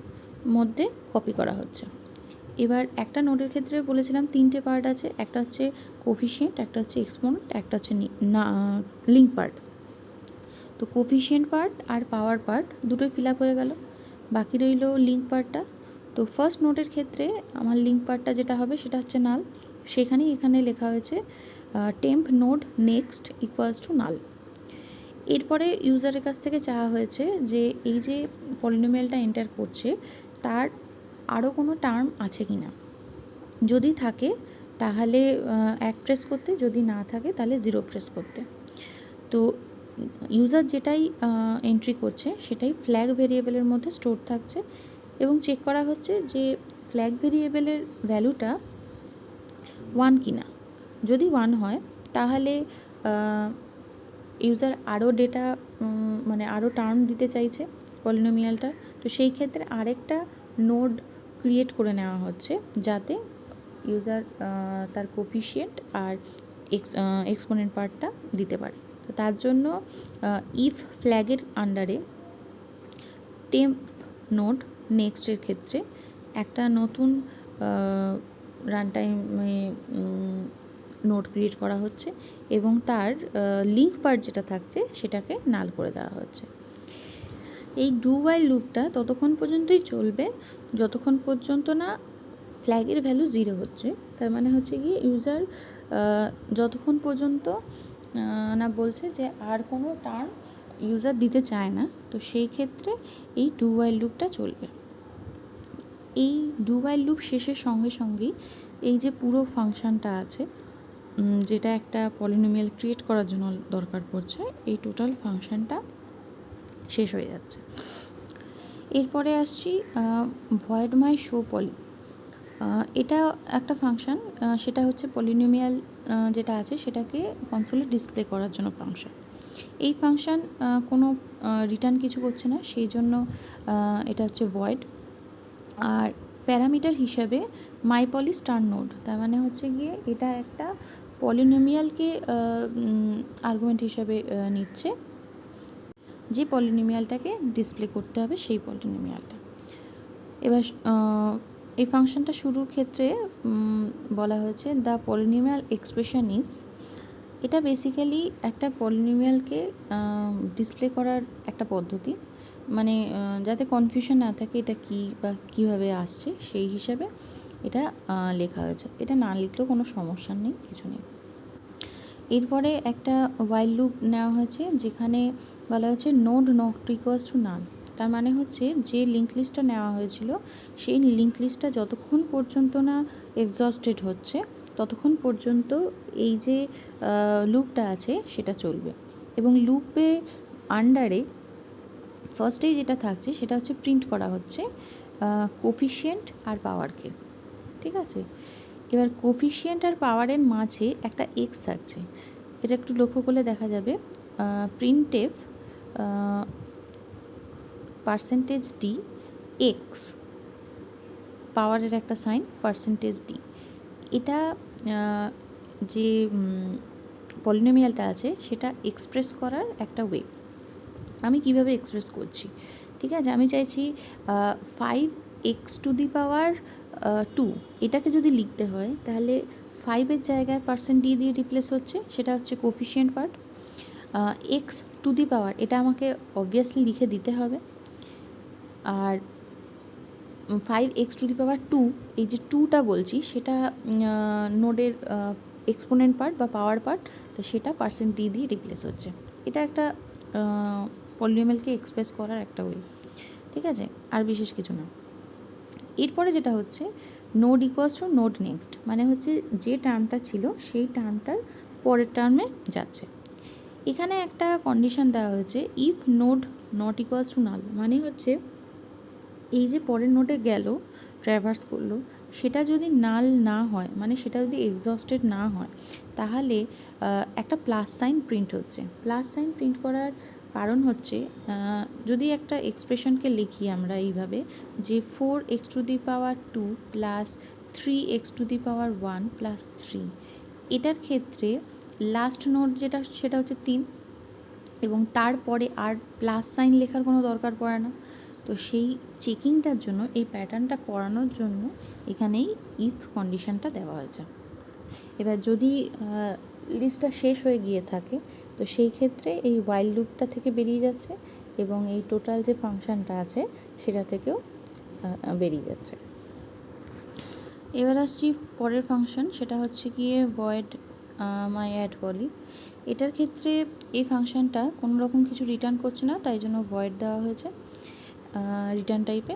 মধ্যে কপি করা হচ্ছে। এবার একটা নোডের ক্ষেত্রে বলেছিলাম তিনটে পার্ট আছে, একটা হচ্ছে কোফিশিয়েন্ট, একটা হচ্ছে এক্সপোনেন্ট, একটা হচ্ছে লিঙ্ক পার্ট। তো কোফিশিয়েন্ট পার্ট আর পাওয়ার পার্ট দুটোই ফিল আপ হয়ে গেল, বাকি রইল লিঙ্ক পার্টটা। তো ফার্স্ট নোডের ক্ষেত্রে আমার লিঙ্ক পার্টটা যেটা হবে সেটা হচ্ছে নাল, সেখানেই এখানে লেখা হয়েছে temp node next equals to null. এরপরে ইউজারের কাছ থেকে চাওয়া হয়েছে যে এই যে পলিনোমিয়ালটা এন্টার করছে তার আরও কোনো টার্ম আছে কি না, যদি থাকে তাহলে 1 প্রেস করতে, যদি না থাকে তাহলে 0 প্রেস করতে। তো ইউজার যেটাই এন্ট্রি করছে সেটাই ফ্ল্যাগ ভেরিয়েবলের মধ্যে স্টোর থাকছে, এবং চেক করা হচ্ছে যে ফ্ল্যাগ ভেরিয়েবলের ভ্যালুটা 1 কিনা। যদি 1 হয় তাহলে ইউজার আরও ডেটা মানে আরও টার্ম দিতে চাইছে পলিনোমিয়ালটা, তো সেই ক্ষেত্রে আরেকটা নোড ক্রিয়েট করে নেওয়া হচ্ছে যাতে ইউজার তার কোফিশিয়েন্ট আর এক্সপোনেন্ট পার্টটা দিতে পারে। তো তার জন্য ইফ ফ্ল্যাগের আন্ডারে টেম্প নোড নেক্সটের ক্ষেত্রে একটা নতুন রান টাইমে নোড ক্রিয়েট করা হচ্ছে এবং তার লিঙ্ক পার্ট যেটা থাকছে সেটাকে নাল করে দেওয়া হচ্ছে। এই ডু ওয়াইল লুপটা ততক্ষণ পর্যন্তই চলবে যতক্ষণ পর্যন্ত না ফ্ল্যাগের ভ্যালু 0 হচ্ছে। তার মানে হচ্ছে কি ইউজার যতক্ষণ পর্যন্ত না বলছে যে আর কোনো টার্ম ইউজার দিতে চায় না, তো সেই ক্ষেত্রে এই ডু ওয়াইল লুপটা চলবে। এই ডু ওয়াইল লুপ শেষের সঙ্গে সঙ্গেই এই যে পুরো ফাংশানটা আছে যেটা একটা পলিনোমিয়াল ক্রিয়েট করার জন্য দরকার পড়ছে, এই টোটাল ফাংশানটা শেষ হয়ে যাচ্ছে। এরপরে আসছি ভয়েড মাই শো পলি। এটা একটা ফাংশান, সেটা হচ্ছে পলিনোমিয়াল যেটা আছে সেটাকে কনসোলে ডিসপ্লে করার জন্য ফাংশান। এই ফাংশান কোনো রিটার্ন কিছু করছে না, সেই জন্য এটা হচ্ছে ভয়েড। আর প্যারামিটার হিসাবে মাই পলি স্টার নোড, তার মানে হচ্ছে গিয়ে এটা একটা পলিনোমিয়ালকে আর্গুমেন্ট হিসাবে নিচ্ছে, যে পলিনোমিয়ালটাকে ডিসপ্লে করতে হবে সেই পলিনোমিয়ালটা। এবার এই ফাংশনটা শুরুর ক্ষেত্রে বলা হয়েছে দ্য পলিনোমিয়াল এক্সপ্রেশন ইজ, এটা বেসিক্যালি একটা পলিনোমিয়ালকে ডিসপ্লে করার একটা পদ্ধতি, মানে যাতে কনফিউশন না থাকে এটা কী বা কীভাবে আসছে সেই হিসাবে এটা লেখা হয়েছে। এটা না লিখলেও কোনো সমস্যা নেই, কিছু নেই। এরপরে একটা ওয়াইল লুপ নেওয়া হয়েছে যেখানে বলা হয়েছে নোড নট ইকুয়ালস টু নাল। তার মানে হচ্ছে যে লিঙ্ক লিস্টটা নেওয়া হয়েছিল সেই লিঙ্ক লিস্টটা যতক্ষণ পর্যন্ত না এক্সস্টেড হচ্ছে ততক্ষণ পর্যন্ত এই যে লুপটা আছে সেটা চলবে। এবং লুপে আন্ডারে ফার্স্টেই যেটা থাকছে সেটা হচ্ছে প্রিন্ট করা হচ্ছে কোফিশিয়েন্ট আর পাওয়ারকে, ঠিক আছে। এবার কোফিশিয়েন্ট আর পাওয়ারের মাঝে একটা এক্স থাকছে, এটা একটু লক্ষ্য করলে দেখা যাবে প্রিন্টএফ পার্সেন্টেজ ডি এক্স, পাওয়ারের একটা সাইন পার্সেন্টেজ ডি, এটা যে পলিনোমিয়ালটা আছে সেটা এক্সপ্রেস করার একটা ওয়ে। আমি কিভাবে এক্সপ্রেস করছি, ঠিক আছে। আমি চাইছি 5x⁻², এটাকে যদি লিখতে হয় তাহলে 5-এর জায়গায় পার্সেন্ট ডি দিয়ে রিপ্লেস হচ্ছে, সেটা হচ্ছে কোফিশিয়েন্ট পার্ট। x⁻, এটা আমাকে অবভিয়াসলি লিখে দিতে হবে। আর 5x⁻², এই যে 2টা বলছি সেটা নোডের এক্সপোনেন্ট পার্ট বা পাওয়ার পার্ট, তো সেটা পার্সেন্ট ডি দিয়ে রিপ্লেস হচ্ছে। এটা একটা পলিনোমিয়ালকে এক্সপ্রেস করার একটা ওয়ে, ঠিক আছে, আর বিশেষ কিছু না। এরপরে যেটা হচ্ছে node equals to node next, মানে হচ্ছে যে টার্মটা ছিল সেই টার্মটার পরের টার্মে যাচ্ছে। এখানে একটা কন্ডিশন দেওয়া হয়েছে if node not equals to নাল, মানে হচ্ছে এই যে পরের নোডে গেল ট্র্যাভার্স করলো সেটা যদি নাল না হয়, মানে সেটা যদি এক্সস্টেড না হয়, তাহলে একটা প্লাস সাইন প্রিন্ট হচ্ছে। প্লাস সাইন প্রিন্ট করার কারণ হচ্ছে যদি একটা এক্সপ্রেশনকে লিখি আমরা এইভাবে যে 4x⁻² প্লাস 3x⁻1 প্লাস 3, এটার ক্ষেত্রে লাস্ট নোড যেটা সেটা হচ্ছে 3 এবং তারপরে আর প্লাস সাইন লেখার কোনো দরকার পড়ে না। তো সেই চেকিংটার জন্য, এই প্যাটার্নটা করানোর জন্য এখানেই ইফ কন্ডিশনটা দেওয়া হয়েছে। এবার যদি লিস্টটা শেষ হয়ে গিয়ে থাকে তো সেই ক্ষেত্রে এই ওয়াইল লুপটা থেকে বেরিয়ে যাচ্ছে এবং এই টোটাল যে ফাংশানটা আছে সেটা থেকেও বেরিয়ে যাচ্ছে। এবার আসছি পরের ফাংশন, সেটা হচ্ছে গিয়ে ভয়েড মাই অ্যাড পলি। এটার ক্ষেত্রে এই ফাংশানটা কোনো রকম কিছু রিটার্ন করছে না, তাই জন্য ভয়েড দেওয়া হয়েছে রিটার্ন টাইপে।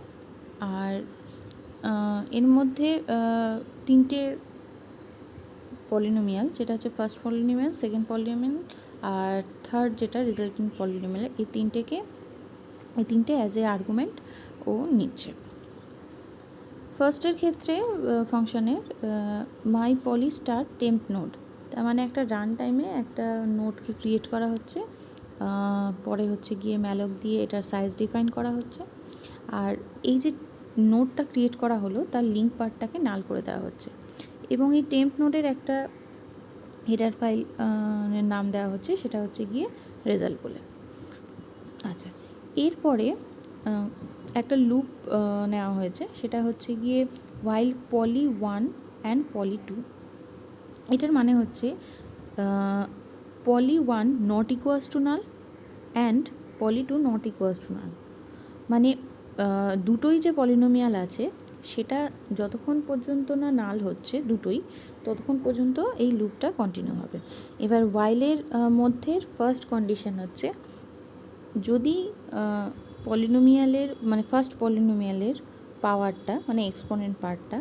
আর এর মধ্যে 3টে পলিনোমিয়াল, যেটা হচ্ছে ফার্স্ট পলিনোমিয়াল, সেকেন্ড পলিনোমিয়াল আর থার্ড যেটা রেজাল্টিং পলিনোমিয়াল, এই তিনটে অ্যাজ এ আর্গুমেন্ট ও নিচ্ছে। ফার্স্টের ক্ষেত্রে ফাংশনের মাই পলি স্টার টেম্প নোড, তার মানে একটা রান টাইমে একটা নোডকে ক্রিয়েট করা হচ্ছে, পরে হচ্ছে গিয়ে ম্যালক দিয়ে এটার সাইজ ডিফাইন করা হচ্ছে, আর এই যে নোডটা ক্রিয়েট করা হলো তার লিঙ্ক পার্টটাকে নাল করে দেওয়া হচ্ছে, এবং এই টেম্প নোডের একটা হেডার ফাইল নাম দেওয়া হচ্ছে, সেটা হচ্ছে গিয়ে রেজাল্ট বলে। আচ্ছা, এরপরে একটা লুপ নেওয়া হয়েছে, সেটা হচ্ছে গিয়ে while poly1 and poly2। এটার মানে হচ্ছে poly1 not equals to null and poly2 not equals to null। মানে দুটোই যে পলিনোমিয়াল আছে সেটা যতক্ষণ পর্যন্ত না নাল হচ্ছে দুটোই, ততক্ষণ পর্যন্ত এই লুপটা কন্টিনিউ হবে। এবার while-এর মধ্যে ফার্স্ট কন্ডিশন হচ্ছে, যদি পলিনোমিয়ালের মানে ফার্স্ট পলিনোমিয়ালের পাওয়ারটা মানে এক্সপোনেন্ট পার্টটা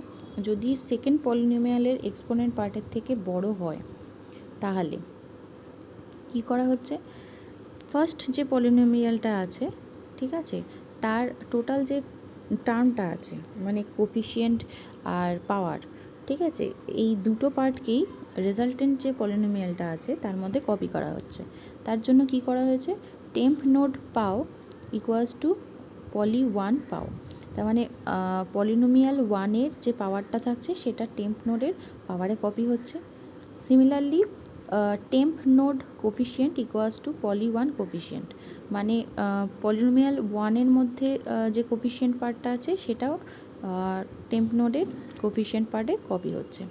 যদি সেকেন্ড পলিনোমিয়ালের এক্সপোনেন্ট পার্টের থেকে বড় হয়, তাহলে কি করা হচ্ছে, ফার্স্ট যে পলিনোমিয়ালটা আছে, ঠিক আছে, তার টোটাল যে টার্মটা আছে মানে কোফিশিয়েন্ট আর পাওয়ার, ঠিক আছে, এই দুটো পার্টকেই রেজাল্টেন্ট যে পলিনোমিয়ালটা আছে তার মধ্যে কপি করা হচ্ছে। তার জন্য কি করা হয়েছে, টেম্প নোড পাও ইকুয়ালস টু poly1 পাও। তার মানে পলিনোমিয়াল 1-এর যে পাওয়ারটা থাকছে সেটা টেম্প নোডের পাওয়ারে কপি হচ্ছে। Similarly temp node coefficient equals to poly1 coefficient, মানে পলিনোমিয়াল 1-এর মধ্যে যে কোফিশিয়েন্ট পার্টটা আছে সেটাও টেম্প নোডের কোফিশিয়েন্ট পার্টে কপি হচ্ছে।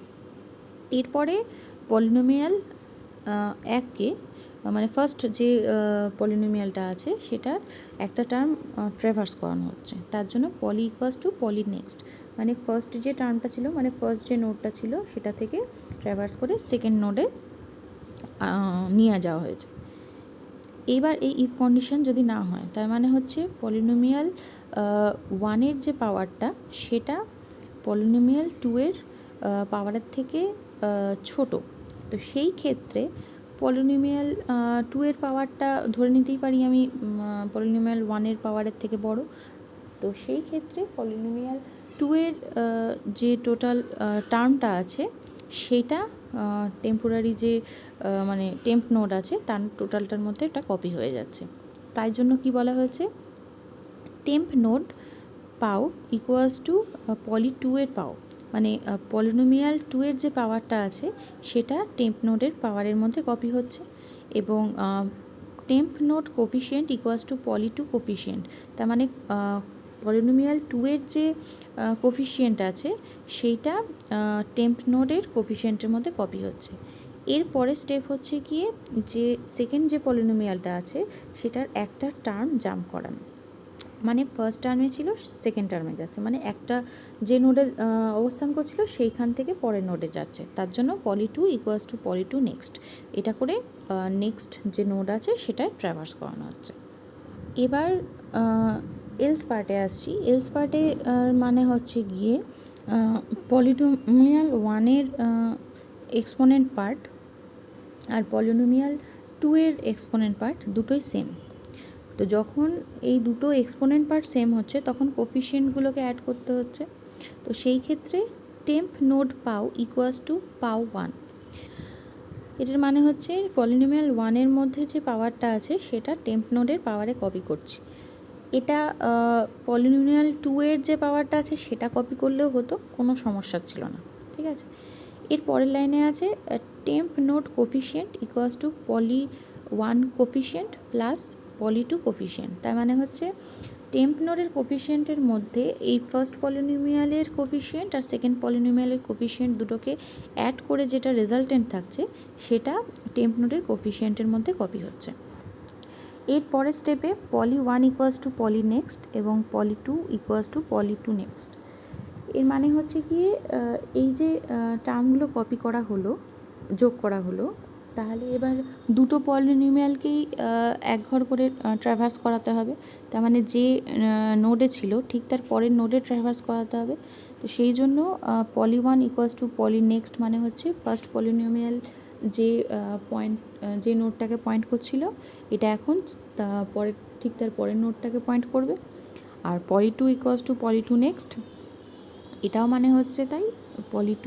এরপরে পলিনোমিয়াল 1-কে মানে ফার্স্ট যে পলিনোমিয়ালটা আছে সেটার একটা টার্ম ট্র্যাভার্স করানো হচ্ছে, তার জন্য পলি ইকুয়ালস টু পলি নেক্সট, মানে ফার্স্ট যে টার্মটা ছিল মানে ফার্স্ট যে নোডটা ছিল সেটা থেকে ট্র্যাভার্স করে সেকেন্ড নোডে নিয়ে যাওয়া হয়েছে। এইবার এই ইফ কন্ডিশন যদি না হয়, তার মানে হচ্ছে পলিনোমিয়াল 1-এর যে পাওয়ারটা সেটা পলিনোমিয়াল 2-এর পাওয়ারের থেকে ছোট। তো সেই ক্ষেত্রে পলিনোমিয়াল 2-এর পাওয়ারটা ধরে নিতেই পারি আমি পলিনোমিয়াল 1-এর পাওয়ারের থেকে বড়। তো সেই ক্ষেত্রে পলিনোমিয়াল 2-এর যে টোটাল টার্মটা আছে সেটা টেম্পোরারি যে মানে টেম্প নোড আছে তার টোটালটার মধ্যে এটা কপি হয়ে যাচ্ছে। তাই জন্য কি বলা হয়েছে, টেম্প নোড পাও ইকুয়ালস টু poly2-এর পাও, মানে পলিনোমিয়াল 2-এর যে পাওয়ারটা আছে সেটা টেম্প নোডের পাওয়ারের মধ্যে কপি হচ্ছে, এবং temp node coefficient equals to poly2 coefficient, তার মানে পলিনোমিয়াল 2-এর যে কোফিশিয়েন্ট আছে সেইটা টেম্প নোডের কোফিশিয়েন্টের মধ্যে কপি হচ্ছে। এরপরে স্টেপ হচ্ছে গিয়ে যে সেকেন্ড যে পলিনোমিয়ালটা আছে সেটার একটা টার্ম জাম্প করানো, মানে ফার্স্ট টার্মে ছিল সেকেন্ড টার্মে যাচ্ছে, মানে একটা যে নোডে অবস্থান করছিল সেইখান থেকে পরের নোডে যাচ্ছে, তার জন্য poly2 equals to poly2 next, এটা করে নেক্সট যে নোড আছে সেটায় ট্র্যাভার্স করানো হচ্ছে। এবার এলস পার্টে আসছি। এলস পার্টে মানে হচ্ছে গিয়ে পলিনোমিয়াল 1-এর এক্সপোনেন্ট পার্ট আর পলিনোমিয়াল 2-এর এক্সপোনেন্ট পার্ট দুটোই সেম। তো যখন এই দুটো এক্সপোনেন্ট পার্ট সেম হচ্ছে তখন কোফিশিয়েন্টগুলোকে অ্যাড করতে হচ্ছে। তো সেই ক্ষেত্রে টেম্প নোড পাও ইকুয়ালস টু পাও 1। এটার মানে হচ্ছে পলিনোমিয়াল 1-এর মধ্যে যে পাওয়ারটা আছে সেটা টেম্প নোডের পাওয়ারে কপি করছি। এটা পলিনোমিয়াল 2-এর যে পাওয়ারটা আছে সেটা কপি করলেও হতো, কোনো সমস্যা ছিল না, ঠিক আছে। এর পরের লাইনে আছে temp node coefficient equals to poly1 coefficient plus poly2 coefficient, তার মানে হচ্ছে টেম্প নোডের কোফিশিয়েন্টের মধ্যে এই ফার্স্ট পলিনোমিয়ালের কোফিশিয়েন্ট আর সেকেন্ড পলিনোমিয়ালের কোফিশিয়েন্ট দুটোকে অ্যাড করে যেটা রেজাল্টেন্ট থাকছে সেটা টেম্প নোডের কোফিশিয়েন্টের মধ্যে কপি হচ্ছে। এর পরের স্টেপে poly1 equals to poly next এবং poly2 equals to poly2 next. এর মানে হচ্ছে কি এই যে টার্মগুলো কপি করা হলো, যোগ করা হলো, তাহলে এবার দুটো পলিনোমিয়ালকেই এক ঘর করে ট্র্যাভার্স করাতে হবে। তার মানে যে নোডে ছিল ঠিক তার পরের নোডে ট্র্যাভার্স করাতে হবে। তো সেই জন্য poly1 equals to poly next মানে হচ্ছে ফার্স্ট পলিনোমিয়াল যে পয়েন্ট যে নোডটাকে পয়েন্ট করছিল এটা এখন পরের ঠিক তার পরের নোডটাকে পয়েন্ট করবে। আর poly2 equals to poly2 next, এটাও মানে হচ্ছে তাই poly2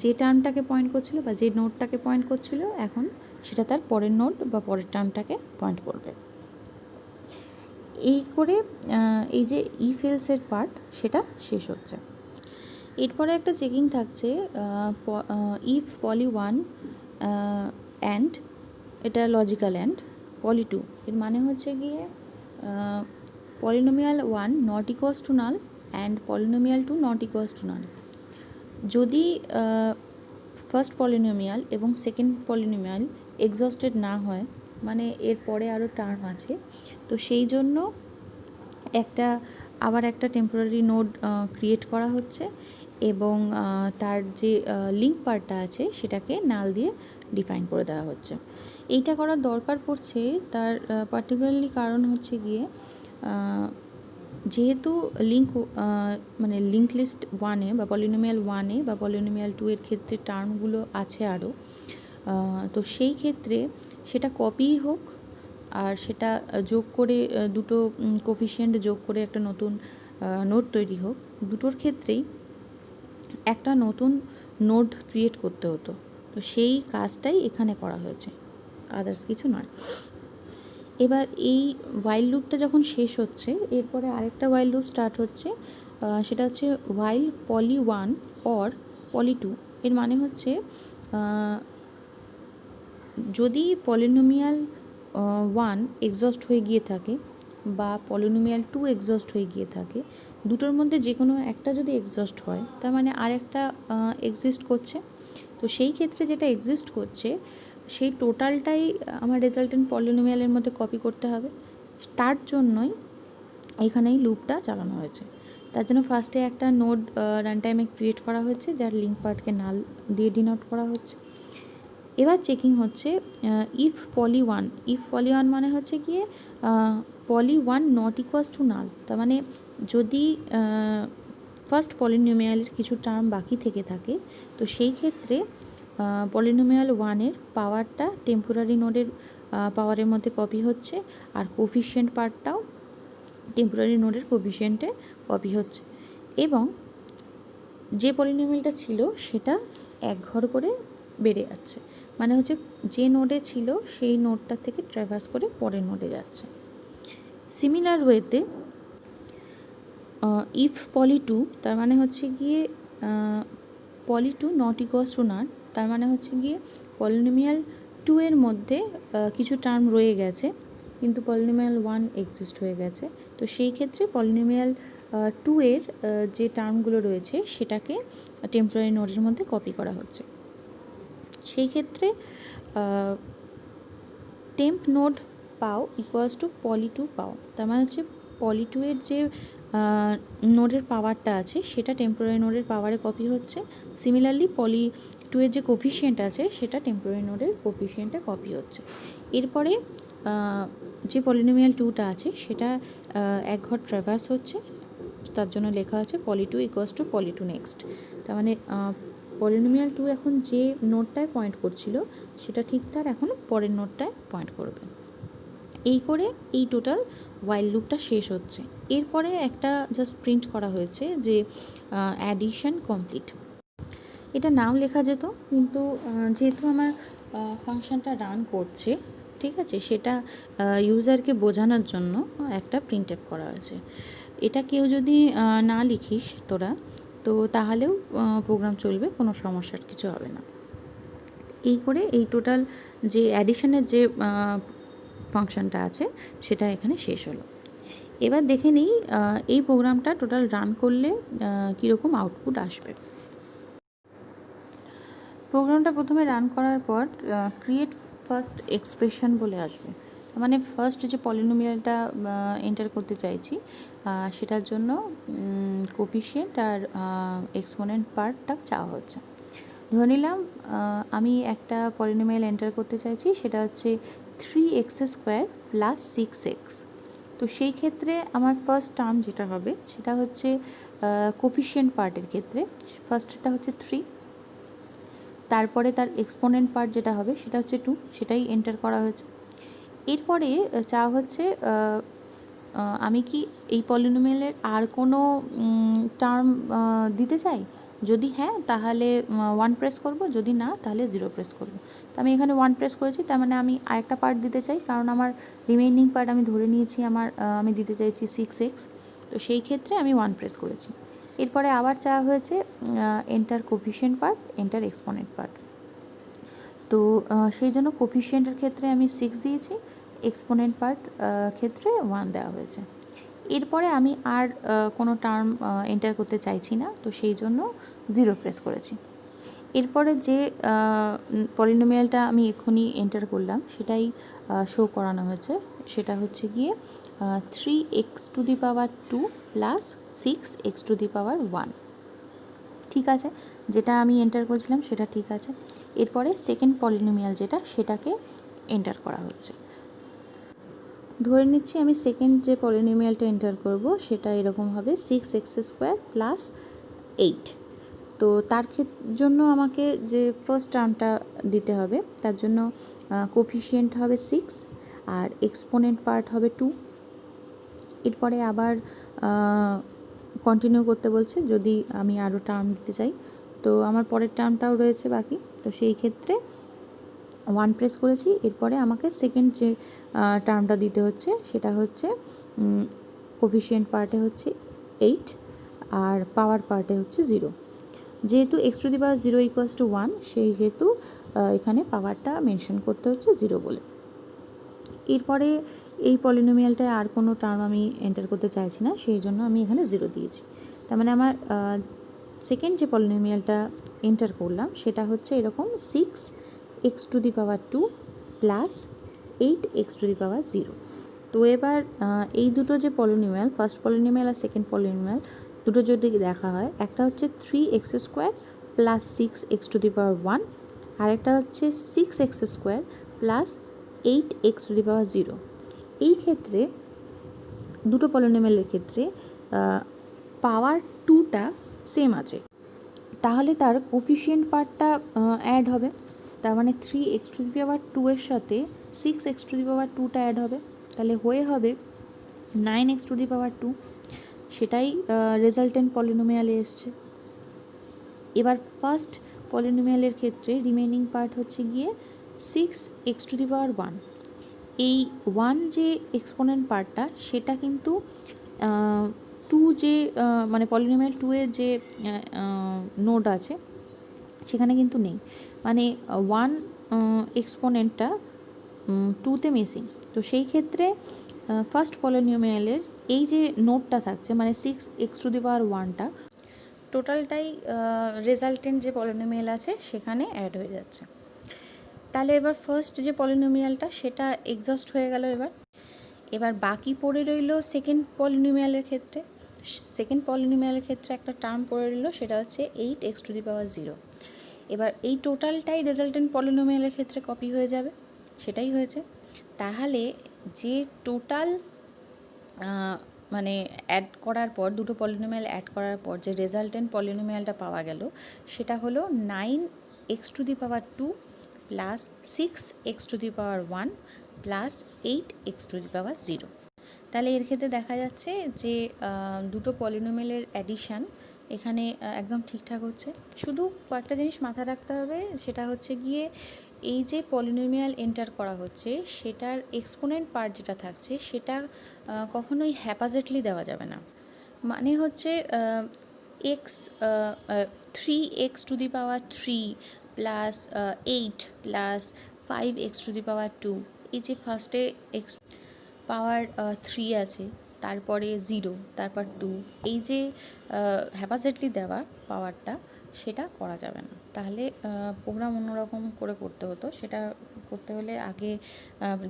যে টার্মটাকে পয়েন্ট করছিল বা যে নোডটাকে পয়েন্ট করছিল এখন সেটা তার পরের নোড বা পরের টার্মটাকে পয়েন্ট করবে। এই করে এই যে ইফ এলসের পার্ট সেটা শেষ হচ্ছে। এরপরে একটা চেকিং থাকছে ইফ পলি 1 অ্যান্ড, এটা লজিক্যাল অ্যান্ড পলি 2, এর মানে হচ্ছে গিয়ে polynomial 1 not equals to null and polynomial 2 not equals to নাল। যদি ফার্স্ট পলিনোমিয়াল এবং সেকেন্ড পলিনোমিয়াল এক্সস্টেড না হয়, মানে এরপরে আরও টার্ম আছে, তো সেই জন্য আবার একটা টেম্পোরারি নোড ক্রিয়েট করা হচ্ছে এবং তার যে লিঙ্ক পার্টটা আছে সেটাকে নাল দিয়ে ডিফাইন করে দেওয়া হচ্ছে। এইটা করার দরকার পড়ছে তার পার্টিকুলারলি কারণ হচ্ছে গিয়ে যেহেতু মানে লিঙ্ক লিস্ট 1-এ বা পলিনোমিয়াল 1-এ বা পলিনোমিয়াল 2-এর ক্ষেত্রে টার্মগুলো আছে আরও, তো সেই ক্ষেত্রে সেটা কপিই হোক আর সেটা যোগ করে দুটো কোফিশিয়েন্ট যোগ করে একটা নতুন নোড তৈরি হোক, দুটোর ক্ষেত্রেই একটা নতুন নোড ক্রিয়েট করতে হতো। তো সেই কাজটাই এখানে করা হয়েছে, আদার্স কিছু নয়। এবার এই ওয়াইল লুপটা যখন শেষ হচ্ছে, এরপরে আরেকটা ওয়াইল লুপ স্টার্ট হচ্ছে, সেটা হচ্ছে ওয়াইল পলি 1 অর পলি 2। এর মানে হচ্ছে যদি পলিনোমিয়াল 1 এক্সস্ট হয়ে গিয়ে থাকে বা পলিনোমিয়াল 2 এক্সস্ট হয়ে গিয়ে থাকে, দুটোর মধ্যে যে কোনো একটা যদি এক্সস্ট হয় তার মানে আরেকটা এক্সিস্ট করছে। তো সেই ক্ষেত্রে যেটা এক্সিস্ট করছে সেই টোটালটাই আমার রেজাল্টেন্ট পলিনোমিয়ালের মধ্যে কপি করতে হবে। তার জন্যই এখানেই লুপটা চালানো হয়েছে। তার জন্য ফার্স্টে একটা নোড রান টাইমে ক্রিয়েট করা হয়েছে যার লিঙ্ক পার্টকে নাল দিয়ে ডিনোট করা হচ্ছে। এবার চেকিং হচ্ছে ইফ পলি 1 মানে হচ্ছে গিয়ে পলি 1 নট ইকুয়ালস টু নাল। তার মানে যদি ফার্স্ট পলিনোমিয়ালের কিছু টার্ম বাকি থেকে থাকে, তো সেই ক্ষেত্রে পলিনোমিয়াল 1-এর পাওয়ারটা টেম্পোরারি নোডের পাওয়ারের মধ্যে কপি হচ্ছে আর কোফিশিয়েন্ট পার্টটাও টেম্পোরারি নোডের কোফিশিয়েন্টে কপি হচ্ছে এবং যে পলিনোমিয়ালটা ছিল সেটা এক ঘর করে বেড়ে যাচ্ছে। মানে হচ্ছে যে নোডে ছিল সেই নোডটা থেকে ট্র্যাভার্স করে পরের নোডে যাচ্ছে। সিমিলার ওয়েতে ইফ পলি 2, তার মানে হচ্ছে গিয়ে পলি 2 নট ইকুয়ালস টু নাল, তার মানে হচ্ছে গিয়ে পলিনোমিয়াল 2-এর মধ্যে কিছু টার্ম রয়ে গেছে কিন্তু পলিনোমিয়াল 1 এক্সিস্ট হয়ে গেছে। তো সেই ক্ষেত্রে পলিনোমিয়াল 2-এর যে টার্মগুলো রয়েছে সেটাকে টেম্পোরারি নোডের মধ্যে কপি করা হচ্ছে। সেই ক্ষেত্রে টেম্প নোড পাও ইকুয়ালস টু পলি 2 পাও, তার মানে হচ্ছে পলি 2-এর যে নোডের পাওয়ারটা আছে সেটা টেম্পোরারি নোডের পাওয়ারে কপি হচ্ছে। সিমিলারলি পলি 2-এর যে কোফিশিয়েন্ট আছে সেটা টেম্পোরারি নোডের কোফিশিয়েন্টে কপি হচ্ছে। এরপরে যে পলিনোমিয়াল 2টা আছে সেটা এক ঘর ট্র্যাভার্স হচ্ছে, তার জন্য লেখা আছে পলি 2 ইকুয়ালস টু পলি 2 নেক্সট। তার মানে পলিনোমিয়াল 2 এখন যে নোডটায় পয়েন্ট করছিল সেটা ঠিক তার এখন পরের নোডটায় পয়েন্ট করবে। এই করে এই টোটাল ওয়াইল লুপটা শেষ হচ্ছে। এরপরে একটা জাস্ট প্রিন্ট করা হয়েছে যে অ্যাডিশন কমপ্লিট। এটা নাও লেখা যেত কিন্তু যেহেতু আমার ফাংশনটা রান করছে, ঠিক আছে, সেটা ইউজারকে বোঝানোর জন্য একটা প্রিন্ট আপ করা হয়েছে। এটা কেউ যদি না লিখিস তোরা, তো তাহলেও প্রোগ্রাম চলবে, কোনো সমস্যার কিছু হবে না। এই করে এই টোটাল যে অ্যাডিশনের যে ফাংশনটা আছে সেটা এখানে শেষ হলো। এবার দেখে নিই এই প্রোগ্রামটা টোটাল রান করলে কীরকম আউটপুট আসবে। প্রোগ্রামটা প্রথমে রান করার পর ক্রিয়েট ফার্স্ট এক্সপ্রেশন বলে আসবে। মানে ফার্স্ট যে পলিনোমিয়ালটা এন্টার করতে চাইছি সেটার জন্য কোফিশিয়েন্ট আর এক্সপোনেন্ট পার্টটা চাওয়া হচ্ছে। ধরে নিলাম আমি একটা পলিনোমিয়াল এন্টার করতে চাইছি, সেটা হচ্ছে 3x² প্লাস 6x। তো সেই ক্ষেত্রে আমার ফার্স্ট টার্ম যেটা হবে সেটা হচ্ছে কোফিশিয়েন্ট পার্টের ক্ষেত্রে ফার্স্টটা হচ্ছে 3, তারপরে তার এক্সপোনেন্ট পার্ট যেটা হবে সেটা হচ্ছে 2, সেটাই এন্টার করা হয়েছে। এরপরে চাওয়া হচ্ছে আমি কি এই পলিনোমিয়ালের আর কোনো টার্ম দিতে চাই, যদি হ্যাঁ তাহলে 1 প্রেস করব, যদি না তাহলে 0 প্রেস করব। তো আমি এখানে 1 প্রেস করেছি, তার মানে আমি আরেকটা পার্ট দিতে চাই, কারণ আমার রিমেইনিং পার্ট আমি ধরে নিয়েছি আমি দিতে চাইছি 6x। তো সেই ক্ষেত্রে আমি 1 প্রেস করেছি। এরপরে আবার চাওয়া হয়েছে enter coefficient part, enter exponent part. তো সেই জন্য কোফিশিয়েন্টের ক্ষেত্রে আমি 6 দিয়েছি, এক্সপোনেন্ট পার্ট ক্ষেত্রে 1 দেওয়া হয়েছে। এরপরে আমি আর কোনো টার্ম এন্টার করতে চাইছি না, তো সেই জন্য 0 প্রেস করেছি। এরপরে যে পলিনোমিয়ালটা আমি এক্ষুনি এন্টার করলাম সেটাই শো করানো হয়েছে, সেটা হচ্ছে গিয়ে 3x⁻² প্লাস 6x⁻1। ঠিক আছে, যেটা আমি এন্টার করেছিলাম সেটা ঠিক আছে। এরপরে সেকেন্ড পলিনোমিয়াল যেটা, সেটাকে এন্টার করা হচ্ছে। ধরে নিচ্ছি আমি সেকেন্ড যে পলিনোমিয়ালটা এন্টার করব সেটা এরকম হবে 6x² প্লাস 8। তো তার জন্য আমাকে যে ফার্স্ট টার্মটা দিতে হবে, তার জন্য কোফিশিয়েন্ট হবে 6 আর এক্সপোনেন্ট পার্ট হবে 2। এরপরে আবার কন্টিনিউ করতে বলছে যদি আমি আরও টার্ম দিতে চাই। তো আমার পরের টার্মটাও রয়েছে বাকি, তো সেই ক্ষেত্রে 1 প্রেস করেছি। এরপরে আমাকে সেকেন্ড যে টার্মটা দিতে হচ্ছে সেটা হচ্ছে কোফিশিয়েন্ট পার্টে হচ্ছে 8 আর পাওয়ার পার্টে হচ্ছে 0। যেহেতু x⁻0 = 1, সেই হেতু এখানে পাওয়ারটা মেনশন করতে হচ্ছে 0 বলে। এরপরে এই পলিনোমিয়ালটায় আর কোনো টার্ম আমি এন্টার করতে চাইছি না, সেই জন্য আমি এখানে 0 দিয়েছি। তার মানে আমার সেকেন্ড যে পলিনোমিয়ালটা এন্টার করলাম সেটা হচ্ছে এরকম 6x⁻² প্লাস 8x⁻0। তো এবার এই দুটো যে পলিনোমিয়াল, ফার্স্ট পলিনোমিয়াল আর সেকেন্ড পলিনোমিয়াল, দুটো যদি দেখা হয়, একটা হচ্ছে 3x² প্লাস 6x⁻1, আর একটা হচ্ছে 6x² প্লাস 8x⁻0। এই ক্ষেত্রে দুটো পলিনোমিয়ালের ক্ষেত্রে পাওয়ার 2টা সেম আছে, তাহলে তার কোফিশিয়েন্ট পার্টটা অ্যাড হবে। তার মানে 3x⁻2 এর সাথে 6x⁻2টা অ্যাড হবে, তাহলে হয়ে হবে 9x⁻2। সেটাই রেজাল্টেন্ট পলিনোমিয়ালে এসছে। এবার ফার্স্ট পলিনোমিয়ালের ক্ষেত্রে রিমেইনিং পার্ট হচ্ছে গিয়ে 6x⁻1। এই 1 যে এক্সপোনেন্ট পার্টটা, সেটা কিন্তু 2 যে মানে পলিনোমিয়াল 2 এর যে নোড আছে সেখানে কিন্তু নেই, মানে 1 এক্সপোনেন্টটা 2তে মিসিং। তো সেই ক্ষেত্রে ফার্স্ট পলিনোমিয়ালের এই যে নোডটা থাকছে, মানে 6x⁻1টা টোটালটাই রেজাল্টেন্ট যে পলিনোমিয়াল আছে সেখানে অ্যাড হয়ে যাচ্ছে। তাহলে এবার ফার্স্ট যে পলিনোমিয়ালটা সেটা এক্সস্ট হয়ে গেল। এবার বাকি পড়ে রইল সেকেন্ড পলিনোমিয়ালের ক্ষেত্রে। সেকেন্ড পলিনোমিয়ালের ক্ষেত্রে একটা টার্ম পড়ে রইল, সেটা হচ্ছে 8x⁻0। এবার এই টোটালটাই রেজাল্টেন্ট পলিনোমিয়ালের ক্ষেত্রে কপি হয়ে যাবে, সেটাই হয়েছে। তাহলে যে টোটাল মানে অ্যাড করার পর, দুটো পলিনোমিয়াল অ্যাড করার পর যে রেজাল্টেন্ট পলিনোমিয়ালটা পাওয়া গেল সেটা হলো 9x⁻2 plus 6x⁻1 plus 8x⁻0। তাহলে এর ক্ষেত্রে দেখা যাচ্ছে যে দুটো পলিনোমিয়ালের অ্যাডিশান এখানে একদম ঠিকঠাক হচ্ছে। শুধু কয়েকটা জিনিস মাথায় রাখতে হবে, সেটা হচ্ছে গিয়ে এই যে পলিনোমিয়াল এন্টার করা হচ্ছে সেটার এক্সপোনেন্ট পার্ট যেটা থাকছে সেটা কখনোই হ্যাপাজেটলি দেওয়া যাবে না। মানে হচ্ছে x 3x⁻3 plus 8 plus 5x⁻2, এই যে ফার্স্টে এক্স পাওয়ার 3 আছে, তারপরে 0, তারপর 2, এই যে হ্যাপাজেটলি দেওয়া পাওয়ারটা, সেটা করা যাবে না। তাহলে প্রোগ্রাম অন্যরকম করে করতে হতো। সেটা করতে হলে আগে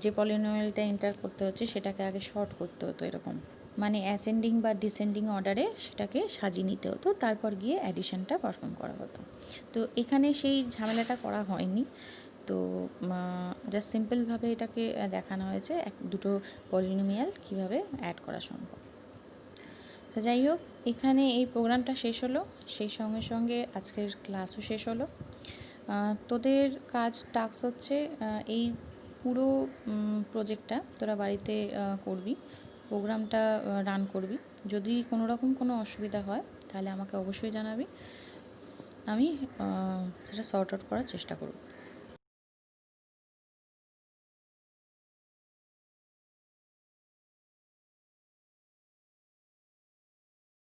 যে পলিনোমিয়ালটা এন্টার করতে হচ্ছে সেটাকে আগে শর্ট করতে হতো, এরকম মানে অ্যাসেন্ডিং বা ডিসেন্ডিং অর্ডারে সেটাকে সাজিয়ে নিতে হতো, তারপর গিয়ে অ্যাডিশনটা পারফর্ম করা হতো। তো এখানে সেই ঝামেলাটা করা হয়নি। তো জাস্ট সিম্পলভাবে এটাকে দেখানো হয়েছে দুটো পলিনোমিয়াল কীভাবে অ্যাড করা সম্ভব। তো যাই হোক, এখানে এই প্রোগ্রামটা শেষ হলো, সেই সঙ্গে সঙ্গে আজকের ক্লাসও শেষ হলো। তোদের টাস্ক হচ্ছে এই পুরো প্রজেক্টটা তোরা বাড়িতে করবি, প্রোগ্রামটা রান করবি। যদি কোনো রকম কোনো অসুবিধা হয় তাহলে আমাকে অবশ্যই জানাবি। আমি সেটা সর্ট আউট করার চেষ্টা করব।